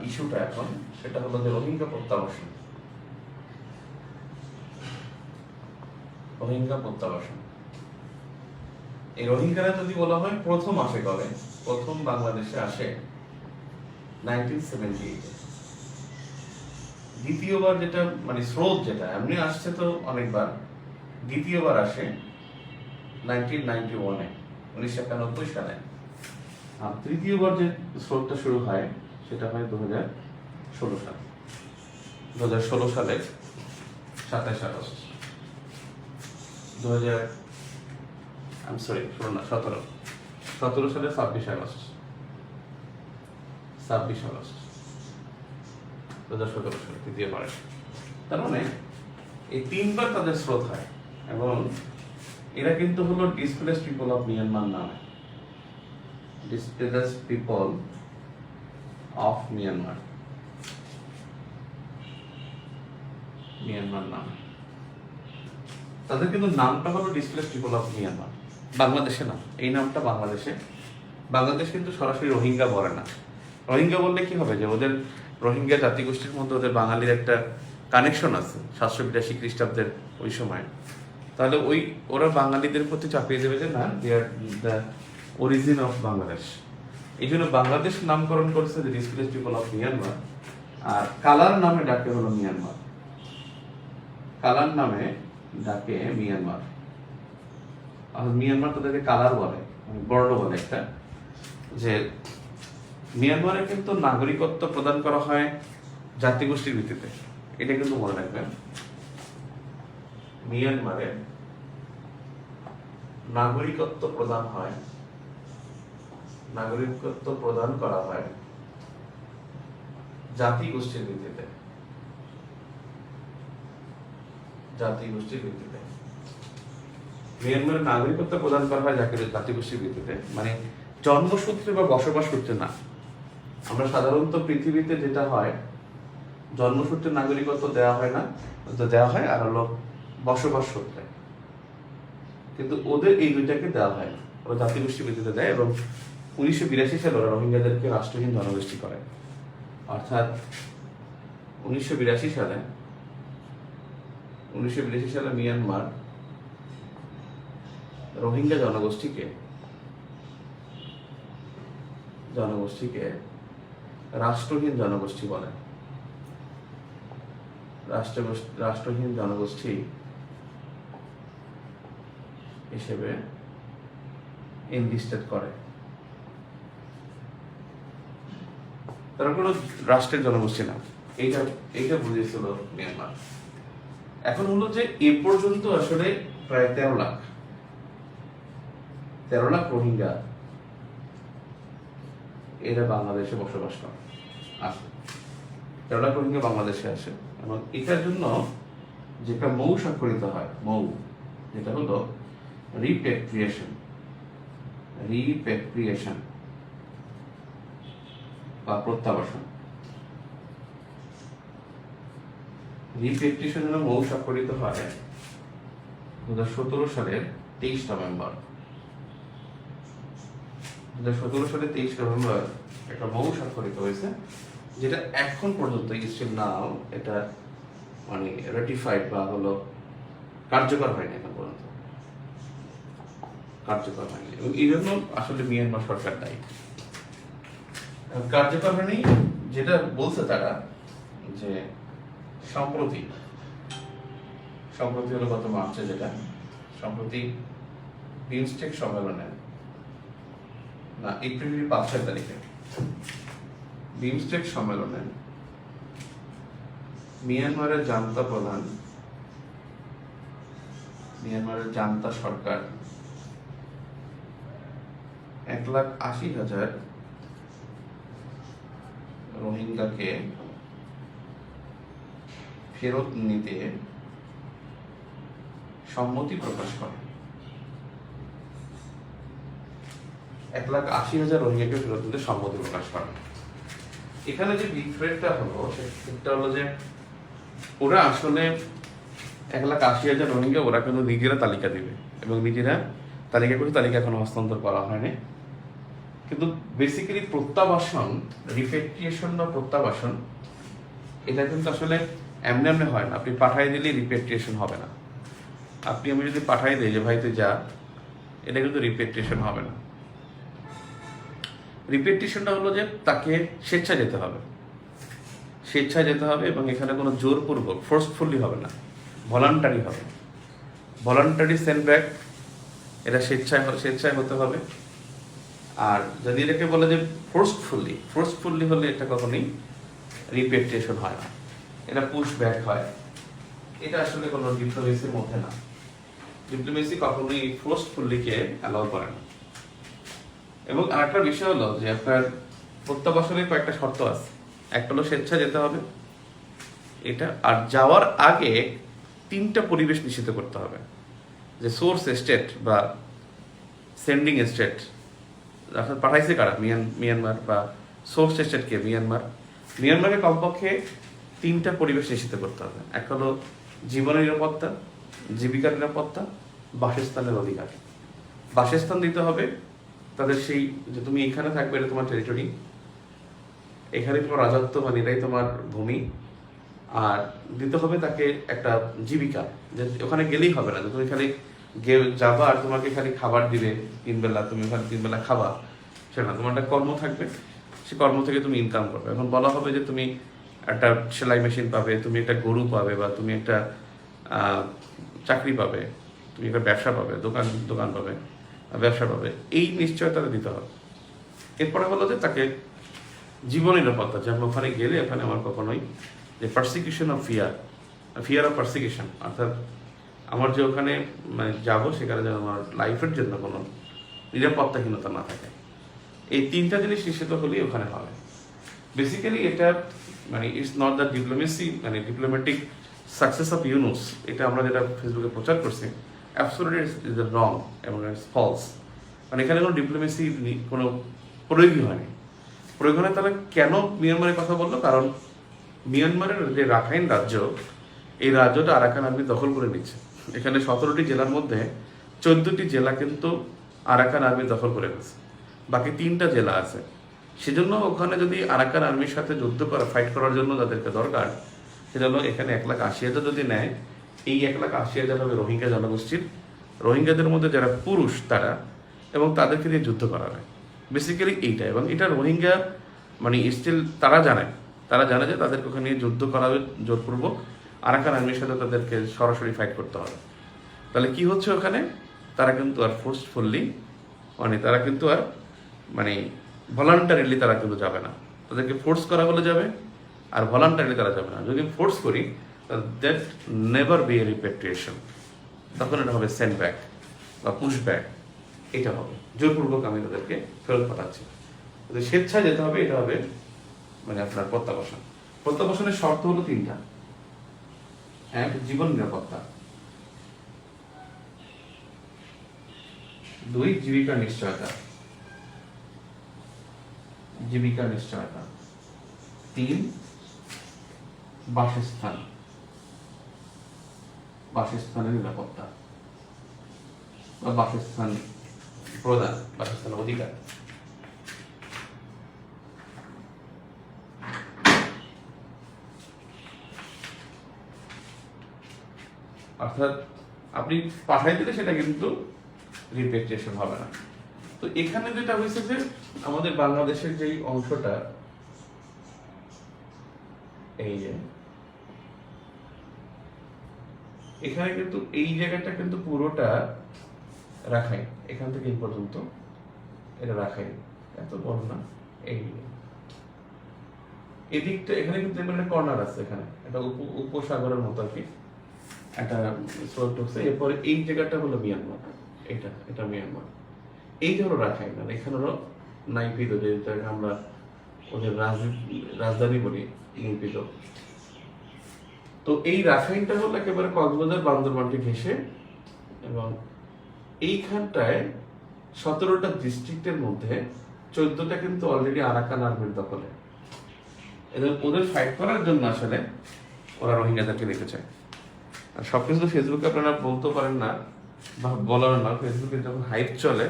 S1: ইস্যুটা এখন, সেটা হলো যে রোহিঙ্গা প্রত্যাবাসন। এই রোহিঙ্গারা যদি বলা হয় প্রথম আসে কবে, প্রথম বাংলাদেশে আসে 1978। দ্বিতীয়বার যেটা মানে স্রোত যেটা এমনি আসছে তো অনেকবার, দ্বিতীয়বার আসে 1991-এ, 1991 সালে। আর তৃতীয়বার যে স্রোতটা শুরু হয় সেটা হয় 2016 সালে। 2016 সালে 27 আগস্ট, 17 সালে 26 আগস্ট 2017 সালে তৃতীয়বার। তার মানে এই 3বার তাদের স্রোত হয়, এবং এরা কিন্তু হলো ডিসপ্লেসড পিপল অফ মিয়ানমার নামে, displaced people of Myanmar নাম। তাদের কিন্তু নামটা হলো displaced people of Myanmar, বাংলাদেশে না। এই নামটা বাংলাদেশ কিন্তু সরাসরি রোহিঙ্গা বলে না। রোহিঙ্গা বললে কি হবে, যে ওদের রোহিঙ্গা জাতিগোষ্ঠীর মধ্যে ওদের বাঙালির একটা কানেকশন আছে 782 খ্রিস্টাব্দের ওই সময়। তাহলে ওরা বাঙালিদের প্রতি চাপিয়ে দেবে যে না, they are the origin of Bangladesh. এই জন্য বাংলাদেশ নামকরণ করেছে যে ডিসপ্লেসড পিপল অফ মিয়ানমার, আর কালার নামে ডাকে হলো মিয়ানমার। আর মিয়ানমার তাদেরকে কালার বলে, মানে বর্ণ বলে একটা, যে মিয়ানমারে কিন্তু নাগরিকত্ব প্রদান করা হয় জাতিগোষ্ঠীর ভিত্তিতে। এটা কিন্তু মনে রাখবেন, মিয়ানমারে নাগরিকত্ব প্রদান করা হয় জাতিগোষ্ঠীর ভিত্তিতে। মিয়ানমারের নাগরিকত্ব প্রদান করা হয় জাতিগোষ্ঠীর ভিত্তিতে, মানে জন্মসূত্রে বা বসবাস সূত্রে না। আমরা সাধারণত পৃথিবীতে যেটা হয়, জন্মসূত্রে নাগরিকত্ব দেওয়া হয় না, দেওয়া হয় আর হলো বসবাস সূত্রে। কিন্তু ওদের এই দুইটাকে দেওয়া হয় না, ওরা জাতিগোষ্ঠীর ভিত্তিতে দেয়। এবং 1982 সালে ওরা রোহিঙ্গাদেরকে রাষ্ট্রহীন জনগোষ্ঠী করে, অর্থাৎ 1982 সালে মিয়ানমার রোহিঙ্গা জনগোষ্ঠীকে রাষ্ট্রহীন জনগোষ্ঠী বলে। রাষ্ট্রহীন জনগোষ্ঠী হিসেবে এনলিস্টেড করে। তারা কোনো রাষ্ট্রের জনগোষ্ঠী না, এইটা বুঝিয়েছিল মিয়ানমার। এখন হলো যে এ পর্যন্ত আসলে প্রায় 13 লাখ রোহিঙ্গা এরা বাংলাদেশে বসবাস করে আসে, 13 লাখ রোহিঙ্গা বাংলাদেশে আসে, এবং এটার জন্য যেটা মৌ স্বাক্ষরিত হয়, মৌ যেটা হলো রিপ্যাট্রিয়েশন বা প্রত্যাবাসন। রিপ্যাট্রিয়েশন জন্য মৌ স্বাক্ষরিত হয় 2017 সালের 23 নভেম্বর। 2017 সালের 23 নভেম্বর একটা মৌ স্বাক্ষরিত হয়েছে, যেটা এখন পর্যন্ত স্টিল নাও এটা মানে রেটিফাইড বা হলো কার্যকর হয়নি, এখন পর্যন্ত কার্যকর হয়নি, এবং এই জন্য আসলে মিয়ানমার সরকার দায়ী। কার্যকর হয়নি যেটা বলছে তারা, যে সম্প্রতি হলো গত মার্চে, যেটা সম্প্রতি বিমস্টেক সম্মেলনে, না এপ্রিলের 5 তারিখে বিমস্টেক সম্মেলনে মিয়ানমারের জান্তা প্রধান, মিয়ানমারের জান্তা সরকার 1,80,000 রোহিঙ্গাকে ফেরত নিতে সম্মতি প্রকাশ করে। 1,80,000 রোহিঙ্গাকে ফেরত নিতে সম্মতি প্রকাশ করে। এখানে যে বিক্রয়টা হলো সেটা হলো যে ওরা আসলে 1,80,000 রোহিঙ্গা ওরা কিন্তু নিজেরা তালিকা দিবে, এবং নিজেরা তালিকা করে তালিকা এখনো হস্তান্তর করা হয়নি। কিন্তু বেসিক্যালি প্রত্যাবাসন, রিপ্যাট্রিয়েশন বা প্রত্যাবাসন, এটা কিন্তু আসলে এমনি এমনি হয় না। আপনি পাঠাই দিলে রিপ্যাট্রিয়েশন হবে না। আমি যদি পাঠাই দিই যে ভাই তুই যা, এটা কিন্তু রিপ্যাট্রিয়েশন হবে না। রিপ্যাট্রিয়েশনটা হলো যে তাকে স্বেচ্ছায় যেতে হবে, এবং এখানে কোনো জোরপূর্বক ফোর্সফুলি হবে না, ভলান্টারি হবে। ভলান্টারি সেন্ড ব্যাক, এটা স্বেচ্ছায় হতে হবে। আর যদি এটাকে বলে যে ফোর্সফুলি হলে এটা কখনোই রিপ্যাট্রিয়েশন হয় না, এটা পুশ ব্যাক হয়। এটা আসলে কোনো ডিপ্লোমেসির মধ্যে না। ডিপ্লোমেসি কখনোই ফোর্সফুলিকে অ্যালাউ করে না। এবং আরেকটা বিষয় হলো যে আপনার প্রত্যাবাসনের কয়েকটা শর্ত আছে। একটা হলো স্বেচ্ছা যেতে হবে এটা, আর যাওয়ার আগে 3টা পরিবেশ নিশ্চিত করতে হবে, যে সোর্স স্টেট বা সেন্ডিং স্টেট, আপনার পাঠাইছে কারা, মিয়ানমার, বা সোর্স স্টেটকে মিয়ানমারকে কমপক্ষে 3টা পরিবেশ নিশ্চিত করতে হবে। একটা হলো জীবনের নিরাপত্তা, জীবিকার নিরাপত্তা, বাসস্থানের অধিকার। বাসস্থান দিতে হবে তাদের, সেই যে তুমি এখানে থাকবে, এটা তোমার টেরিটরি, এখানে তোমার রাজত্ব, মানে এটাই তোমার ভূমি। আর দিতে হবে তাকে একটা জীবিকা, যে ওখানে গেলেই হবে না যে তুমি খালি যাবা আর তোমাকে খালি খাবার দিবে 3 বেলা, তুমি ওখানে 3 বেলা খাবা, সেটা তোমার একটা কর্ম থাকবে, সে কর্ম থেকে তুমি ইনকাম করবে। এখন বলা হবে যে তুমি একটা সেলাই মেশিন পাবে, তুমি একটা গরু পাবে, বা তুমি একটা চাকরি পাবে, তুমি একটা ব্যবসা পাবে, দোকান পাবে, ব্যবসা পাবে, এই নিশ্চয়তা দিতে হবে। এরপরে হলো যে তাকে জীবন নিরাপত্তা, যে আমি ওখানে গেলে ওখানে আমার কখনোই যে persecution of fear of persecution, অর্থাৎ আমার যে ওখানে মানে যাবো সেখানে যেন আমার লাইফের জন্য কোনো নিরাপত্তাহীনতা না থাকে। এই 3টা জিনিস নিশ্চিত হলেই ওখানে হবে। বেসিক্যালি এটা মানে ইটস নট দ্য ডিপ্লোমেসি, মানে ডিপ্লোম্যাটিক সাকসেস অফ ইউনুস, এটা আমরা যেটা ফেসবুকে প্রচার করছি, অ্যাবসলিউটলি ইজ রং এবং ইটস ফলস। মানে এখানে কোনো ডিপ্লোমেসি কোনো প্রয়োগই হয়নি। প্রয়োগ হয় তাহলে কেন মিয়ানমারের কথা বললো? কারণ মিয়ানমারের যে রাখাইন রাজ্য, এই রাজ্যটা আরাকান আর্মি দখল করে নিচ্ছে। এখানে 17টি জেলার মধ্যে 14টি জেলা কিন্তু আরাকান আর্মি দখল করে গেছে, বাকি 3টা জেলা আছে। সেজন্য ওখানে যদি আরাকান আর্মির সাথে ফাইট করার জন্য যাদেরকে দরকার, সেটা হলো এখানে 1,80,000 যদি নেয়, এই 1,80,000 হবে রোহিঙ্গা জনগোষ্ঠীর, রোহিঙ্গাদের মধ্যে যারা পুরুষ তারা, এবং তাদেরকে দিয়ে যুদ্ধ করাবে। বেসিক্যালি এইটা, এবং এটা রোহিঙ্গা মানে স্টিল তারা জানে যে তাদেরকে ওখানে যুদ্ধ করাবে জোরপূর্বক, আরাকান আর্মির সাথে তাদেরকে সরাসরি ফাইট করতে হবে। তাহলে কি হচ্ছে ওখানে, তারা কিন্তু আর ফোর্সফুলি মানে তারা কিন্তু আর মানে ভলান্টারিলি তারা কিন্তু যাবে না। তাদেরকে ফোর্স করা হলে যাবে, আর ভলান্টারিলি তারা যাবে না। যদি ফোর্স করি that never B A repatriation, তখন এটা হবে সেন্ড ব্যাক বা পুশ ব্যাক, এটা হবে জোরপূর্বক আমি তাদেরকে ফেরত পাঠাচ্ছি। যদি স্বেচ্ছায় যেতে হবে, এটা হবে মানে আপনার প্রত্যাবাসন। প্রত্যাবাসনের শর্ত হলো 3টা। এক, জীবন নিরাপত্তা। 2, জীবিকা নিশ্চয়তা। 3, বাসস্থানের নিরাপত্তা বা বাসস্থান প্রদান, বাসস্থান অধিকার। অর্থাৎ আপনি পাঠাই দিলে সেটা কিন্তু রিপেট্রিয়েশন হবে না। তো এখানে যেটা হয়েছে যে আমাদের বাংলাদেশের যেই অংশটা, এই যে এখানে কিন্তু এই জায়গাটা কিন্তু পুরোটা রাখাই, এখান থেকে এই পর্যন্ত এটা রাখাই, এত বড় না। এই এদিকটা এখানে কিন্তু একটা কর্নার আছে, এখানে এটা উপসাগরের মতো আর কি একটা স্রোত ঢুকছে। এরপরে এই জায়গাটা হলো মিয়ানমার, এটা মিয়ানমার। এই যে হলো রাখাইন, আর এখানে হলো নাইপিদো, যেটাকে আমরা ওদের রাজধানী বলি নিপিদো। তো এই রাখাইনটা হলো একেবারে কক্সবাজার বান্দরবানকে ঘেঁষে, এবং এইখানটায় 17টা ডিস্ট্রিক্টের মধ্যে 14টা কিন্তু অলরেডি আরাকান আর্মির দখলে। এদের ওদের ফাইট করার জন্য আসলে ওরা রোহিঙ্গাদেরকে রেখেছে। আর সবকিছু তো ফেসবুকে আপনারা বলতে পারেন না বা বলার না, ফেসবুকে যখন হাইপ চলে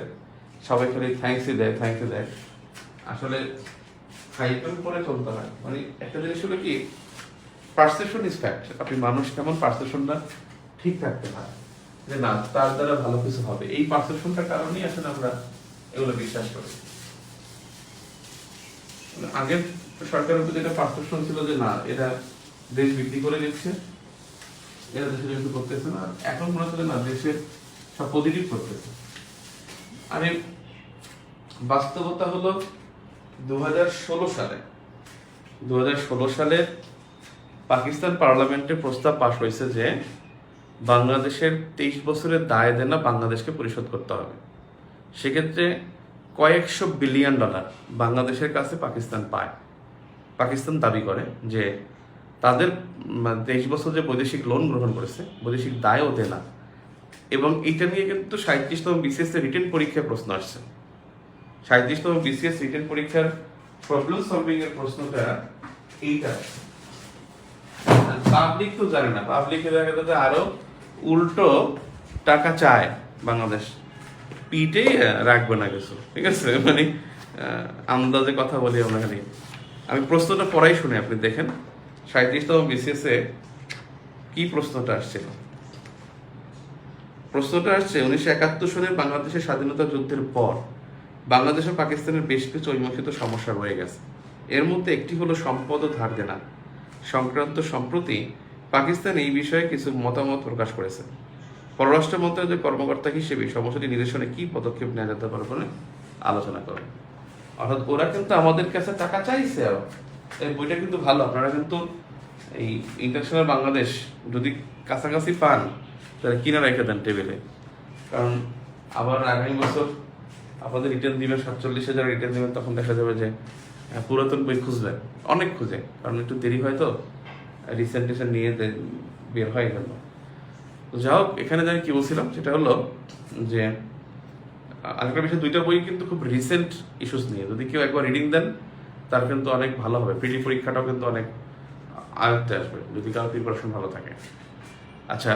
S1: সবাই খালি থ্যাঙ্কসই দেয়। আসলে হাইপের উপরে চলতে হয়। মানে একটা জিনিস হলো কি, পারসেপশন ইজ ফ্যাক্ট। আপনি মানুষ কেমন, পারসেপশনটা ঠিক থাকতে হয় যে না তার দ্বারা ভালো কিছু হবে। এই পারসেপশনটার কারণেই আসলে আমরা এগুলো বিশ্বাস করি। আগের সরকারের প্রতি একটা পারসেপশন ছিল যে না এরা দেশ বিক্রি করে দিচ্ছে, এরা দেশের কিছু করতেছে না। এখন মনে হচ্ছে না দেশের সব পজিটিভ করতেছে। আর বাস্তবতা হলো 2016 সালে পাকিস্তান পার্লামেন্টে প্রস্তাব পাশ হয়েছে যে বাংলাদেশের 23 বছরের দায় দেনা বাংলাদেশকে পরিশোধ করতে হবে। সেক্ষেত্রে কয়েকশো বিলিয়ন ডলার বাংলাদেশের কাছে পাকিস্তান পায়। পাকিস্তান দাবি করে যে তাদের 23 বছর যে বৈদেশিক লোন গ্রহণ করেছে, বৈদেশিক দায় ও দেনা, এবং এটা নিয়ে কিন্তু 37তম বিসিএস রিটেন পরীক্ষায় প্রশ্ন আসছে। 37তম বিসিএস রিটেন পরীক্ষার প্রবলেম সলভিং এর প্রশ্নটা এইটা। পাবলিক তো জানে না, পাবলিকের দেখা যাচ্ছে আরো উল্টো টাকা চায় বাংলাদেশ, পিঠেই রাখবে না কিছু, ঠিক আছে? মানে আন্দাজে কথা বলি আমরা খালি। আমি প্রশ্নটা পড়াই শুনে আপনি দেখেন 37তম বিসিএস এ কি প্রশ্নটা আসছিল। প্রশ্নটা আসছে 1971 সালের বাংলাদেশের স্বাধীনতা যুদ্ধের পর বাংলাদেশ ও পাকিস্তানের বেশ কিছু ঐমুখিত সমস্যা রয়ে গেছে। এর মধ্যে একটি হলো সম্পদ ও ধার দেনা সংক্রান্ত। সম্প্রতি পাকিস্তান এই বিষয়ে কিছু মতামত প্রকাশ করেছে। পররাষ্ট্র মন্ত্রণালয়ের কর্মকর্তা হিসেবে সমস্যাটি নিরসনে কি পদক্ষেপ নেওয়া যেতে পারে বলে আলোচনা করে। অর্থাৎ ওরা কিন্তু আমাদের কাছে টাকা চাইছে। এই বইটা কিন্তু ভালো, আপনারা কিন্তু এই ইন্টারন্যাশনাল বাংলাদেশ যদি কাছাকাছি পান তাহলে কিনে রেখে দেন টেবিলে, কারণ আবার আগামী বছর আপনাদের রিটার্ন দিবেন, 47,000 রিটার্ন দিবেন, তখন দেখা যাবে যে পুরাতন বই খুঁজবেন, অনেক খুঁজে, কারণ একটু দেরি হয় তো, রিসেন্ট নিয়ে বের হয় গেল। তো যাই হোক, এখানে আমি কি বলছিলাম সেটা হলো যে আরেকটা বিষয়, 2টা বই কিন্তু খুব রিসেন্ট ইস্যুস নিয়ে, যদি কেউ একবার রিডিং দেন তার কিন্তু অনেক ভালো হবে। পিডি পরীক্ষাটাও কিন্তু অনেক আয়ত্তে আসবে যদি কারো প্রিপারেশন ভালো থাকে। আচ্ছা,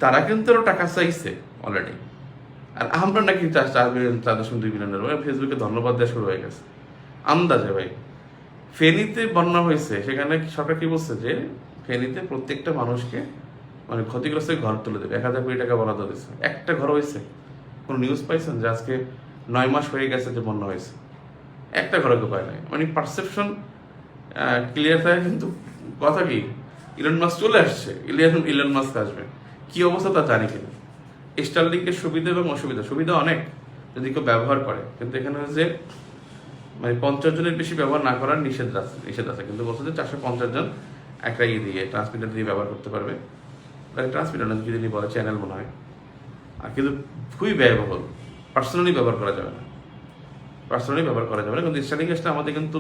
S1: তারা কিন্তু টাকা চাইছে অলরেডি, আর আমরা নাকি 4.2 বিলিয়নের ফেসবুকে ধন্যবাদ দেওয়া শুরু হয়ে গেছে আন্দাজে। ভাই, ফেনীতে বন্যা হয়েছে, সেখানে সরকার কি বলছে যে ফেনীতে প্রত্যেকটা মানুষকে মানে ক্ষতিগ্রস্ত ঘর তুলে দেবে, 1,000 কোটি টাকা বরাদ্দ দিয়েছে। একটা ঘর হয়েছে? কোনো নিউজ পাইছেন যে আজকে 9 মাস হয়ে গেছে যে বন্যা হয়েছে? একটা ঘরকে পায় নাই। মানে পারসেপশন ক্লিয়ার থাকে, কিন্তু কথা কি, ইলন মাস্ক চলে আসছে, ইলন মাস্ক আসবে, কি অবস্থা তা জানি কিনা। স্টারলিংকের সুবিধা এবং অসুবিধা, সুবিধা অনেক যদি কেউ ব্যবহার করে, কিন্তু এখানে হচ্ছে মানে 50 জনের বেশি ব্যবহার না করার নিষেধ আছে, কিন্তু বলছে যে 450 জন একটা দিয়ে ট্রান্সমিটার দিয়ে ব্যবহার করতে পারবে। ট্রান্সমিটার না যদি বলে চ্যানেল মনে হয়, আর কিন্তু খুবই ব্যয়বহুল, পার্সোনালি ব্যবহার করা যাবে না। পার্সোনালি ব্যবহার করা যাবে না, কিন্তু স্টার্টিং এজটা আমাদের কিন্তু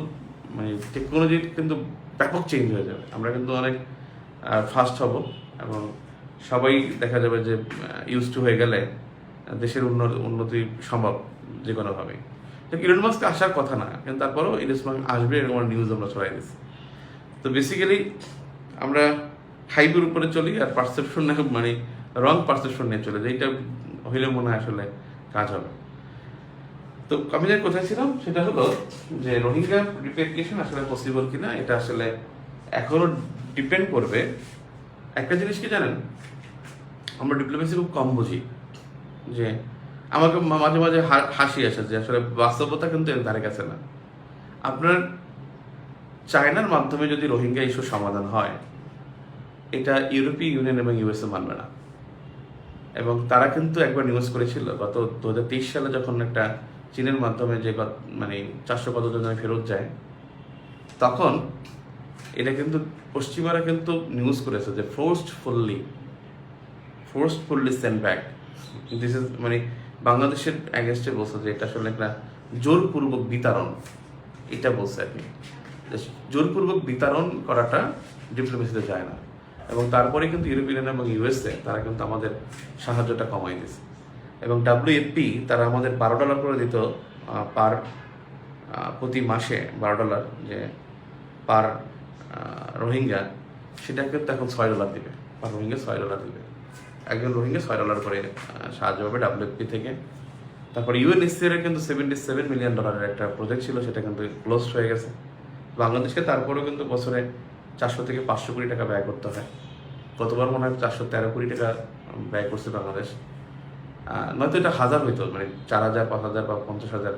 S1: মানে টেকনোলজি কিন্তু ব্যাপক চেঞ্জ হয়ে যাবে, আমরা কিন্তু অনেক ফাস্ট হব এবং সবাই দেখা যাবে যে ইউজ টু হয়ে গেলে দেশের উন্নতি সম্ভব যে কোনোভাবেই। ইলন মাস্ক আসার কথা না, কিন্তু তারপরেও ইলন মাস্ক আসবে এরকম নিউজ আমরা ছড়াই দিচ্ছি। তো বেসিক্যালি আমরা হাইপের উপরে চলি আর পারসেপশন মানে রং পারসেপশন নিয়ে চলে, যেটা হইলে মনে হয় আসলে কাজ হবে। তো আমি যে কোথায় ছিলাম সেটা হলো যে রোহিঙ্গা রিপ্যাট্রিয়েশন আসলে পসিবল কিনা, এটা আসলে এখনো ডিপেন্ড করবে। একটা জিনিস কি জানেন, আমরা ডিপ্লোমেসি খুব কম বুঝি, যে আমাকে মাঝে মাঝে হাসি আসে যে আসলে বাস্তবতা কিন্তু এর ধারে কাছে না। আপনার চায়নার মাধ্যমে যদি রোহিঙ্গা ইস্যুর সমাধান হয়, এটা ইউরোপীয় ইউনিয়ন এবং ইউএসএ মানবে না। এবং তারা কিন্তু একবার নিউজ করেছিল গত 2023 সালে, যখন একটা চীনের মাধ্যমে যে মানে 400 কতজন ফেরত যায়, তখন এটা কিন্তু পশ্চিমারা কিন্তু নিউজ করেছে যে ফোর্সফুল্লি সেন্ড ব্যাক। দিস ইজ মানে বাংলাদেশের অ্যাগেনস্টে বলছে যে এটা আসলে একটা জোরপূর্বক বিতরণ, এটা বলছে আর কি। জোরপূর্বক বিতরণ করাটা ডিপ্লোমেসিতে যায় না। এবং তারপরে কিন্তু ইউরোপিয়ান এবং ইউএসএ তারা কিন্তু আমাদের সাহায্যটা কমাই দিয়েছে। এবং WFP তারা আমাদের $12 করে দিত প্রতি মাসে, $12 যে পার রোহিঙ্গা, সেটা কিন্তু এখন $6 দিবে, পার রোহিঙ্গা $6 দিবে। একজন রোহিঙ্গা $6 করে সাহায্য পাবে WFP থেকে। তারপরে UNHCR এর কিন্তু $77 মিলিয়ন একটা প্রজেক্ট ছিল, সেটা কিন্তু ক্লোজ হয়ে গেছে। বাংলাদেশকে তারপরেও কিন্তু বছরে 400 থেকে 500 কোটি টাকা ব্যয় করতে হয়। গতবার মনে হয় 413 কোটি টাকা ব্যয় করছে বাংলাদেশ। নয়তো এটা হাজার হইতো, মানে 4000, 5000 বা 50,000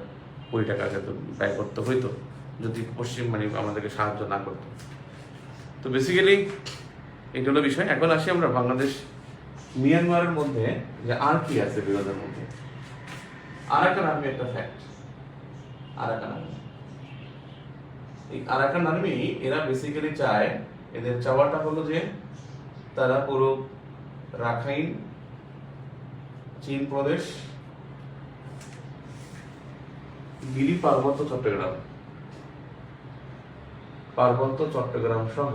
S1: কোটি টাকা কিন্তু ব্যয় করতে হইতো যদি পশ্চিম মানে আমাদেরকে সাহায্য না করতো। তো বেসিক্যালি এটা হলো বিষয়। এখন আসি আমরা বাংলাদেশ মিয়ানমারের মধ্যে যে আর কি আছে বিরোধের মধ্যে। আরাকান আর্মি একটা ফ্যাক্ট। আরাকান আর্মি, এই আরাকান আর্মি এরা বেসিক্যালি চায়, এদের চাওয়াটা হলো যে তারা পুরো রাখাইন, চীন প্রদেশ, গিরি পার্বত্য চট্টগ্রাম সহ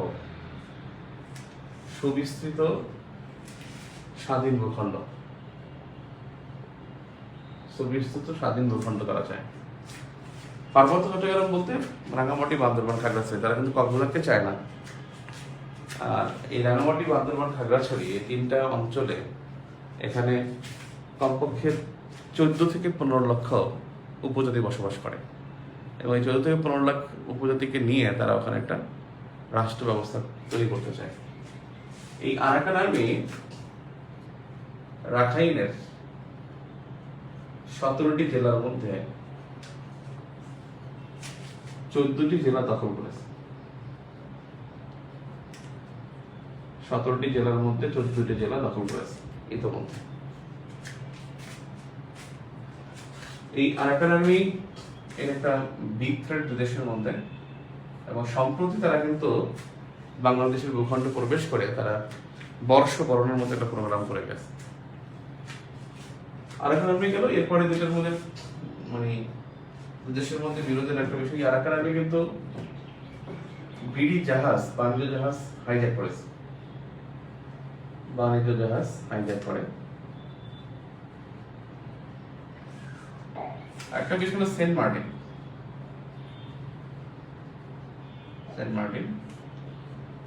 S1: সুবিস্তৃত স্বাধীন ভূখণ্ড করা যায়। পার্বত্য চট্টগ্রাম বলতে রাঙামাটি, বান্দরবান, খাগড়াছড়ি, তারা কিন্তু কক্সবাজারকে চায় না। আর এই রাঙামাটি, বান্দরবান, খাগড়াছড়ি এই 3টা অঞ্চলে এখানে কমপক্ষে 14 থেকে 15 লক্ষ উপজাতি বসবাস করে। এবং এই 14 থেকে 15 লাখ উপজাতিকে নিয়ে তারা ওখানে একটা রাষ্ট্র ব্যবস্থা তৈরি করতে চায়। এই আরাকান আর্মি রাখাইনের 17টি জেলার মধ্যে 14টি জেলা দখল করেছে। 17টি জেলার মধ্যে 14টি জেলা দখল করেছে ইতোমধ্যে। এই আরাকান আর্মি এর একটা বিগ থ্রেট দেশের মধ্যে, এবং সম্প্রতি তারা কিন্তু বাংলাদেশের ভূখণ্ড প্রবেশ করে তারা বর্ষবরণের মতো একটা প্রোগ্রাম করে গেছে। আরাকান আর্মি গেল, এরপরে দেশের মধ্যে মানে দেশের মধ্যে বিরোধের একটা বিষয়, আরাকান আর্মি কিন্তু বিডি জাহাজ, বাণিজ্য জাহাজ হাইজ্যাক করেছে। করে একটা বিষয় হলো সেন্ট মার্টিন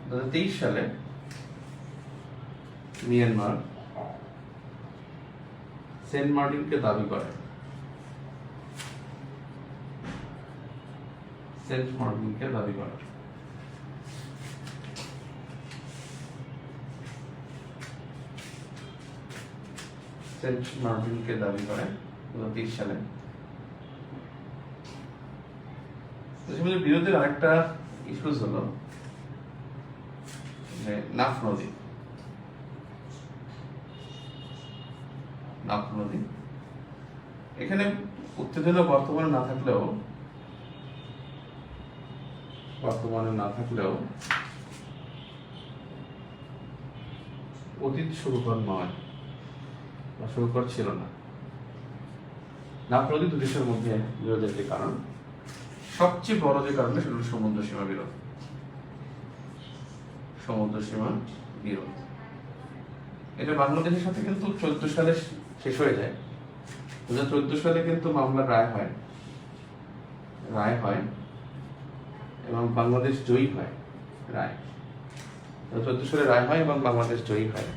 S1: 2023 সালে মিয়ানমার সেন্ট মার্টিনকে দাবি করে। সেন্ট মার্টিনকে দাবি করে। সেন্ট মার্টিনকে দাবি করে 2023 সালে। বিরোধের আরেকটা ইস্যুস হলো যে নাফ নদী। এখানে উত্তেজনা বর্তমানে না থাকলেও অতীত সুখকর নয় বা সুখকর ছিল না। নাফরদি দুই দেশের মধ্যে বিরোধের যে কারণ, সবচেয়ে বড় যে কারণটা সেটা হলো সমুদ্র সীমা বিরোধ। সমুদ্র সীমা বিরোধ এটা বাংলাদেশের সাথে কিন্তু 14 সালে শেষ হয়ে যায়। 2014 সালে কিন্তু মামলার রায় হয় এবং বাংলাদেশ জয়ী হয়। রায় 2014 সালে রায় হয় এবং বাংলাদেশ জয়ী হয়।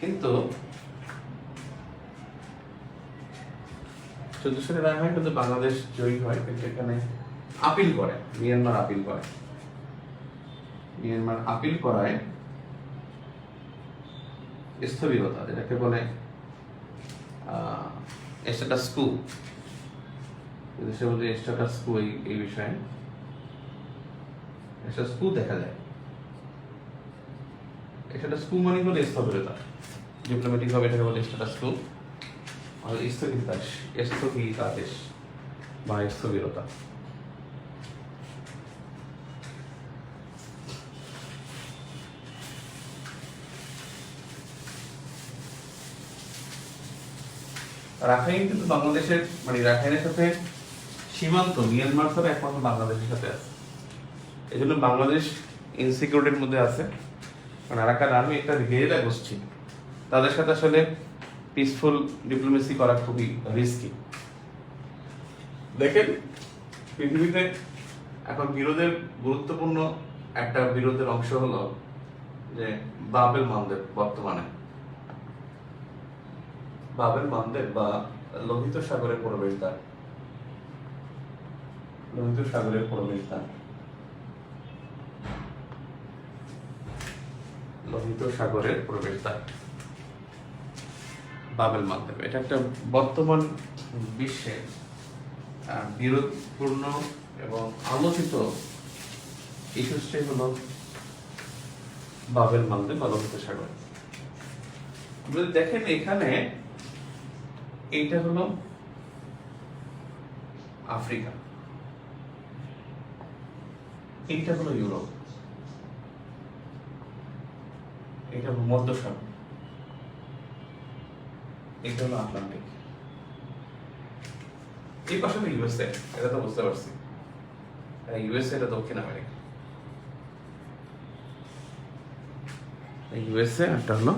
S1: কিন্তু 14 সালে রায় হয় কিন্তু বাংলাদেশ জয়ী হয়, কিন্তু এখানে আপিল করে, মিয়ানমার আপিল করায় স্থবিরতা, যেটাকে বলে স্ট্যাটাস কো। দেশের মধ্যে স্ট্যাটাস কো এই বিষয়ে স্ট্যাটাস কো দেখা যায়। স্ট্যাটাস কো মানে হলো স্থবিরতা, ডিপ্লোম্যাটিক ভাবে এটাকে বলে স্ট্যাটাস কো, আর স্থগিতাদেশ বা স্থবিরতা। রাখাইন কিন্তু বাংলাদেশের মানে রাখাইনের সাথে সীমান্ত মিয়ানমার ছাড়া একমাত্র বাংলাদেশের সাথে আছে। এই জন্য বাংলাদেশ ইনসিকিউরিটির মধ্যে আছে, কারণ আরাকান আর্মি একটা গেরিলা গোষ্ঠী, তাদের সাথে আসলে পিসফুল ডিপ্লোমেসি করা খুবই রিস্কি। দেখেন পৃথিবীতে এখন বিরোধের গুরুত্বপূর্ণ একটা বিরোধের অংশ হলো যে বাবেল মানদেব। বর্তমানে বাবেল মানদেব বা লোহিত সাগরের প্রবেশদ্বার, বাবেল মানদেব। এটা একটা বর্তমান বিশ্বে বিরোধপূর্ণ এবং আলোচিত ইস্যুটাই হলো বাবেল মানদেব বা লোহিত সাগর। দেখেন এখানে এইটা হলো আফ্রিকা, এইটা হলো ইউরোপ, এটা হলো মধ্যসাগর, এটা হলো আটলান্টিক। এই পাশে ইউএসএ, এটা তো বুঝতে পারছি, ইউএসএ এটা দক্ষিণ আমেরিকা, ইউএসএ এটা হলো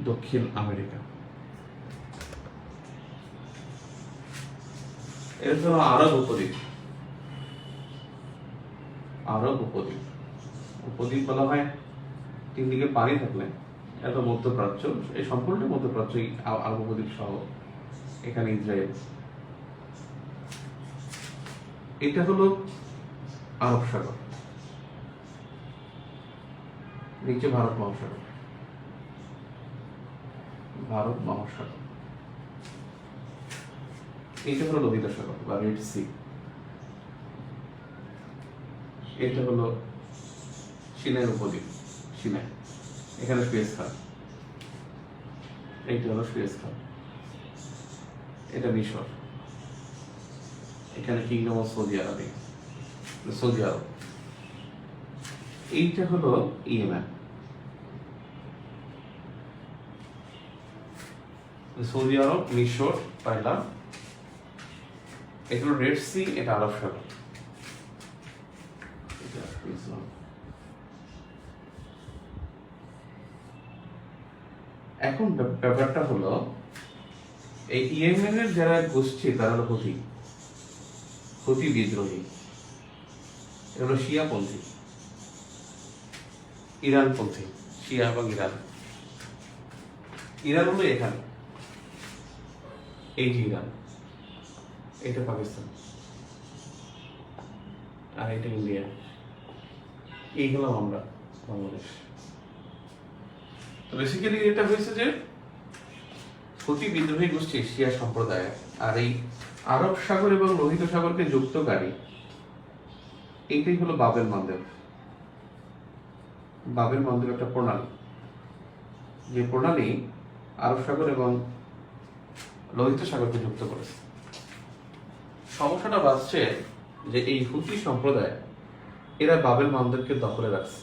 S1: দক্ষিণ আমেরিকা। এটা হলো আরব উপদ্বীপ। উপদ্বীপ বলা হয় তিন দিকে পানি থাকলে এত মধ্যপ্রাচ্য, এই সম্পূর্ণ মধ্যপ্রাচ্য, আরব উপদ্বীপ সহ এখানে ইসরায়েল। এটা হলো আরব সাগর, নিচে ভারত মহাসাগর। এইটা হলো লোহিত সাগর বা রেড সি। এটা হলো সিনাই উপদ্বীপ, সিনাই, এখানে সুয়েজ খাল। এইটা হলো সুয়েজ খাল, এটা মিশর, এখানে কিংডম অফ সৌদি আরব। এইটা হলো ইয়েমেন। সৌদি আরব, মিশর পাইলাম, এটা হলো রেড সি, এটা আরব সাগর। এখন ব্যাপারটা হলো এই ইয়েমেনের যারা গোষ্ঠী তারা হলো হুথি বিদ্রোহী, এটা হলো শিয়াপন্থী, ইরানপন্থী, শিয়া এবং ইরান হলো এখানে, এই যে ইরান, এটা পাকিস্তান আর এটা ইন্ডিয়া, এই হলাম আমরা বাংলাদেশ। তো বেসিক্যালি এটা হয়েছে যে হুথি বিদ্রোহী গোষ্ঠী শিয়া সম্প্রদায়, আর এই আরব সাগর এবং লোহিত সাগরকে যুক্তকারী এইটাই হলো বাবেল মানদেব। একটা প্রণালী, যে প্রণালী আরব সাগর এবং লোহিত সাগরকে যুক্ত করেছে। সমস্যাটা বাড়ছে যে এই হুথি সম্প্রদায় এরা বাবেল মানদেবকে দখলে রাখছে।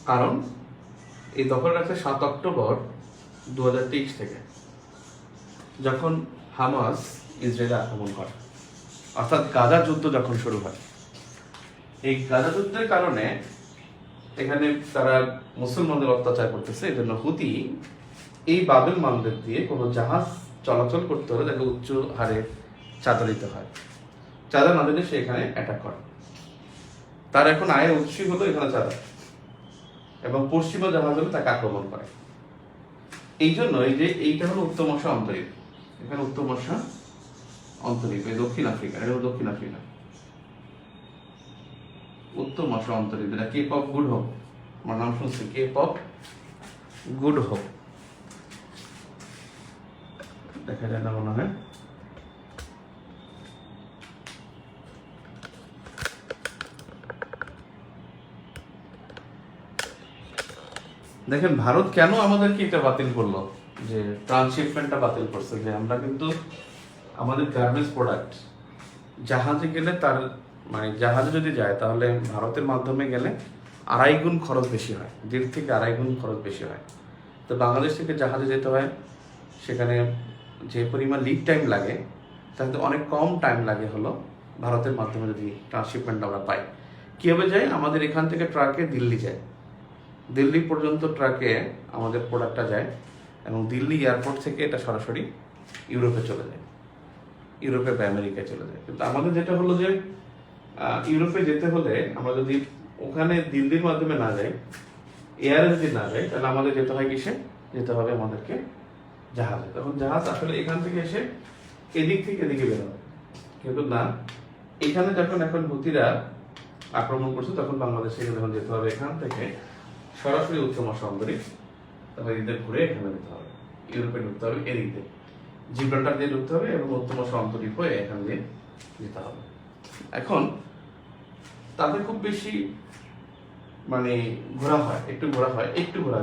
S1: কারণ এই দখলে রাখছে 7 অক্টোবর 2023 থেকে, যখন হামাস ইসরায়েলে আক্রমণ করে, অর্থাৎ গাজা যুদ্ধ যখন শুরু হয়। এই গাজা যুদ্ধের কারণে এখানে তারা মুসলমানদের অত্যাচার করতেছে, এই জন্য হুতি এই বাবেল মানদের দিয়ে কোনো জাহাজ চলাচল করতে হলে তাকে উচ্চ হারে চাঁদা দিতে হয়। চাঁদা না দিলে সে এখানে অ্যাটাক করে। তার এখন আয়ের উৎসই হলো এখানে চাঁদা, এবং পশ্চিমা জাহাজ হলে তাকে আক্রমণ করে। এই জন্য এই যে এইটা হলো উত্তর মশা অন্তরীপ, এখানে উত্তর মশা অন্তরীপ, এই দক্ষিণ আফ্রিকা, এটা হলো দক্ষিণ আফ্রিকা, উত্তর মশা অন্তরীপ, এটা কেপ অফ গুড হোপ, আমার নাম শুনছি, কেপ অফ গুড হোপ, দেখা যায় না মনে হয়। দেখেন ভারত কেন আমাদেরকে এটা বাতিল করলো, যে ট্রান্সশিপমেন্টটা বাতিল করছে, যে আমরা কিন্তু আমাদের গার্মেন্টস প্রোডাক্ট জাহাজে গেলে তার মানে জাহাজে যদি যায় তাহলে ভারতের মাধ্যমে গেলে 2.5 গুণ খরচ বেশি হয়, 1.5 থেকে 2.5 গুণ খরচ বেশি হয়। তো বাংলাদেশ থেকে জাহাজে যেতে হয়, সেখানে যে পরিমাণ লিড টাইম লাগে তাতে অনেক কম টাইম লাগে হলো ভারতের মাধ্যমে যদি ট্রান্সশিপমেন্ট আমরা পাই। কীভাবে যায়? আমাদের এখান থেকে ট্রাকে দিল্লি যায়, দিল্লি পর্যন্ত ট্রাকে আমাদের প্রোডাক্টটা যায়, এবং দিল্লি এয়ারপোর্ট থেকে এটা সরাসরি ইউরোপে চলে যায়, ইউরোপে বা আমেরিকায় চলে যায়। কিন্তু আমাদের যেটা হলো যে ইউরোপে যেতে হলে আমরা যদি ওখানে দিল্লির মাধ্যমে না যাই, এয়ারে যদি না যাই, তাহলে আমাদের যেতে হয় কিসে? যেতে হবে আমাদেরকে জাহাজে। তখন জাহাজ আসলে এখান থেকে এসে এদিক থেকে এদিকে বেরোবে, কিন্তু না, এখানে যখন এখন হুতিরা আক্রমণ করছে তখন বাংলাদেশে যখন যেতে হবে এখান থেকে সরাসরি উত্তর মশা অন্তরীপ, তারপর এদিকে ঘুরে এখানে যেতে হবে, ইউরোপে ঢুকতে হবে এদিক দিয়ে, জিব্রাল্টার দিয়ে ঢুকতে হবে, এবং উত্তর মশা অন্তরীপ হয়ে এখান দিয়ে যেতে হবে। এখন তাদের খুব বেশি মানে ঘোরা হয়, একটু ঘোরা হয়,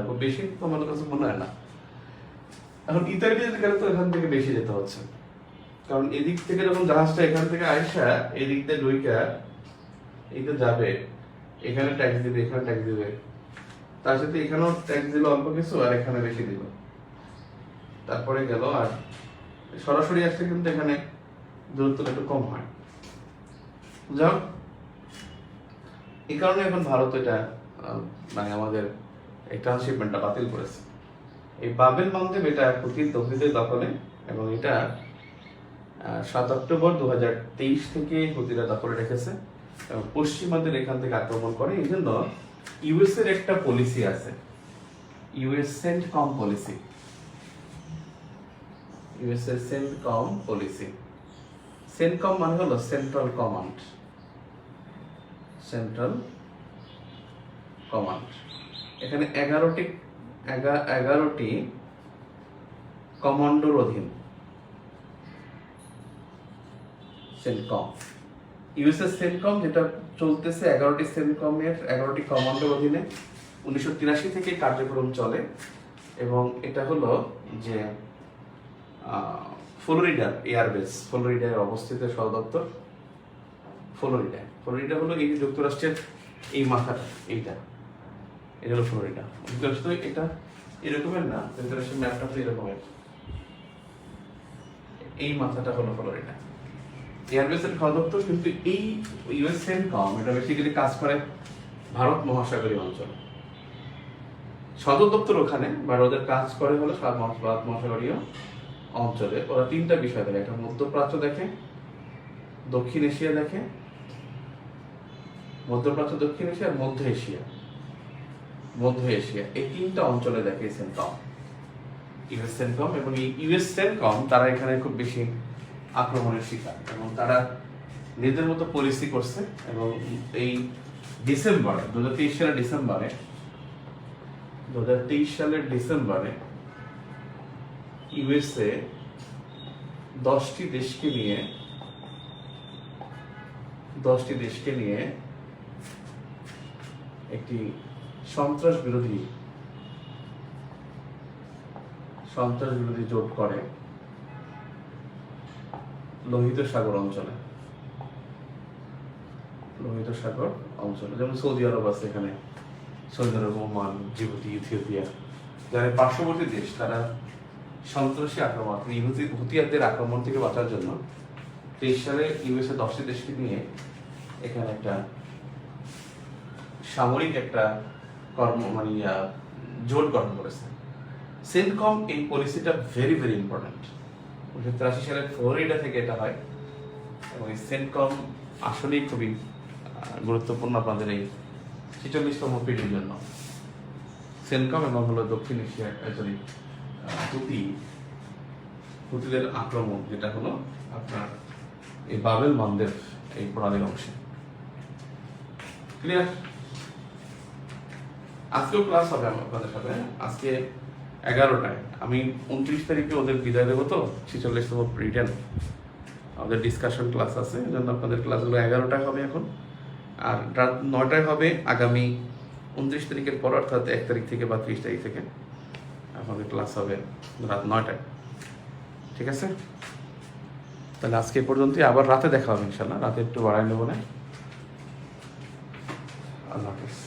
S1: খুব বেশি তো আমার কাছে মনে হয় না। এখন ইতালিতে যেতে গেলে তো এখান থেকে বেশি যেতে হচ্ছে, কারণ এদিক থেকে যখন জাহাজটা এখান থেকে আইসা এদিক দিয়ে ঢুইকা এইটা যাবে, এখানে ট্যাক্স দিবে, এখানে ট্যাক্স দিবে, তার সাথে এখানেও ট্যাক্স দিল অল্প কিছু, আর এখানে বেশি দিল, তারপরে গেল। আর সরাসরি আসলে কিন্তু এখানে দূরত্বটা একটু কম হয়। যাও, এই কারণে এখন ভারত এটা মানে আমাদের এই ট্রান্সশিপমেন্টটা বাতিল করেছে। এই বাবেল মানদেব এটা হুতিদের দখলে, এবং এটা 7 অক্টোবর 2023 থেকে হুতিরা দখলে রেখেছে, এবং পশ্চিমাদের এখান থেকে আক্রমণ করে। এই জন্য ইউএস এর একটা পলিসি আছে, ইউএস সেন্টকম পলিসি, ইউএস এর সেন্টকম পলিসি। সেন্টকম মানে হলো সেন্ট্রাল কমান্ড, সেন্ট্রাল কমান্ড। এখানে 11টি কমান্ডোর অধীন সেন্টকম, ইউএসএস সেন্টকম যেটা চলতেছে 11টি সেন্টকমের 11টি কমান্ডোর অধীনে 1983 থেকে কার্যক্রম চলে, এবং এটা হলো যে ফ্লোরিডার এয়ারবেস, ফ্লোরিডায় অবস্থিত সদর দপ্তর ফ্লোরিডা। ফ্লোরিডা হলো এই যুক্তরাষ্ট্রের এই মাথাটা, এটা হলো ফ্লোরিডা। যুক্তরাষ্ট্র এটা এরকমের না, যুক্তরাষ্ট্রের ম্যাপটা তো এরকমের, এই মাথাটা হলো ফ্লোরিডা এয়ারবেসের সদর দপ্তর। কিন্তু এই ইউএস সেন্টকম এটা বেসিক্যালি কাজ করে ভারত মহাসাগরীয় অঞ্চল, সদর দপ্তর ওখানে, বা ওদের কাজ করে হলো ভারত মহাসাগরীয় অঞ্চলে। ওরা 3টা বিষয় দেখে, একটা মধ্যপ্রাচ্য দেখে, দক্ষিণ এশিয়া দেখে, মধ্যপ্রাচ্য, দক্ষিণ এশিয়া, মধ্য এশিয়া, এই 3টা অঞ্চলে দেখে সেন্টকম, ইউএস সেন্টকম। এবং এই ইউএস সেন্টকম তারা এখানে খুব বেশি আক্রমণের শিকার, এবং তারা নিজের মতো পলিসি করছে। এবং এই ডিসেম্বরে 2023 সালের ডিসেম্বরে ইউএসএ 10টি দেশকে নিয়ে একটি সন্ত্রাস বিরোধী জোট করে লোহিত সাগর অঞ্চলে, যেমন সৌদি আরব আছে, এখানে সৌদি আরব, ওমান, জিবুতি, ইথিওপিয়া, যারা পার্শ্ববর্তী দেশ তারা সন্ত্রাসী আক্রমণ হুতিয়ারদের আক্রমণ থেকে বাঁচার জন্য 23 সালে ইউএসএ 10টি দেশকে নিয়ে এখানে একটা সামরিক একটা জোট গঠন করেছে। সেন্টকম এই পলিসিটা ভেরি ভেরি ইম্পর্টেন্ট। 1983 সালে ফ্লোরিডা থেকে এটা হয় এবং এই সেন্টকম আসলেই খুবই গুরুত্বপূর্ণ আপনাদের এই 46তম পিঢ়ির জন্য। সেন্টকম এবং হলো দক্ষিণ এশিয়ার হুতিদের আক্রমণ, যেটা হলো আপনার এই বাবেল মানদেব এই প্রণালীর অংশে। ক্লিয়ার? আজকেও ক্লাস হবে আপনাদের সাথে, আজকে 11টায়। আমি 29 তারিখে ওদের বিদায় দেবো, তো 46তম রিটার্ন আমাদের ডিসকাশন ক্লাস আছে, এই জন্য আপনাদের ক্লাসগুলো 11টায় হবে এখন, আর রাত 9টায় হবে আগামী 29 তারিখের পর, অর্থাৎ 1 তারিখ থেকে বা 30 তারিখ থেকে আমাদের ক্লাস হবে রাত 9টায়। ঠিক আছে? তাহলে আজকে এ পর্যন্তই, আবার রাতে দেখা হবে ইনশাল্লাহ। রাতে একটু বাড়াই নেবো না। আল্লাহ হাফেজ।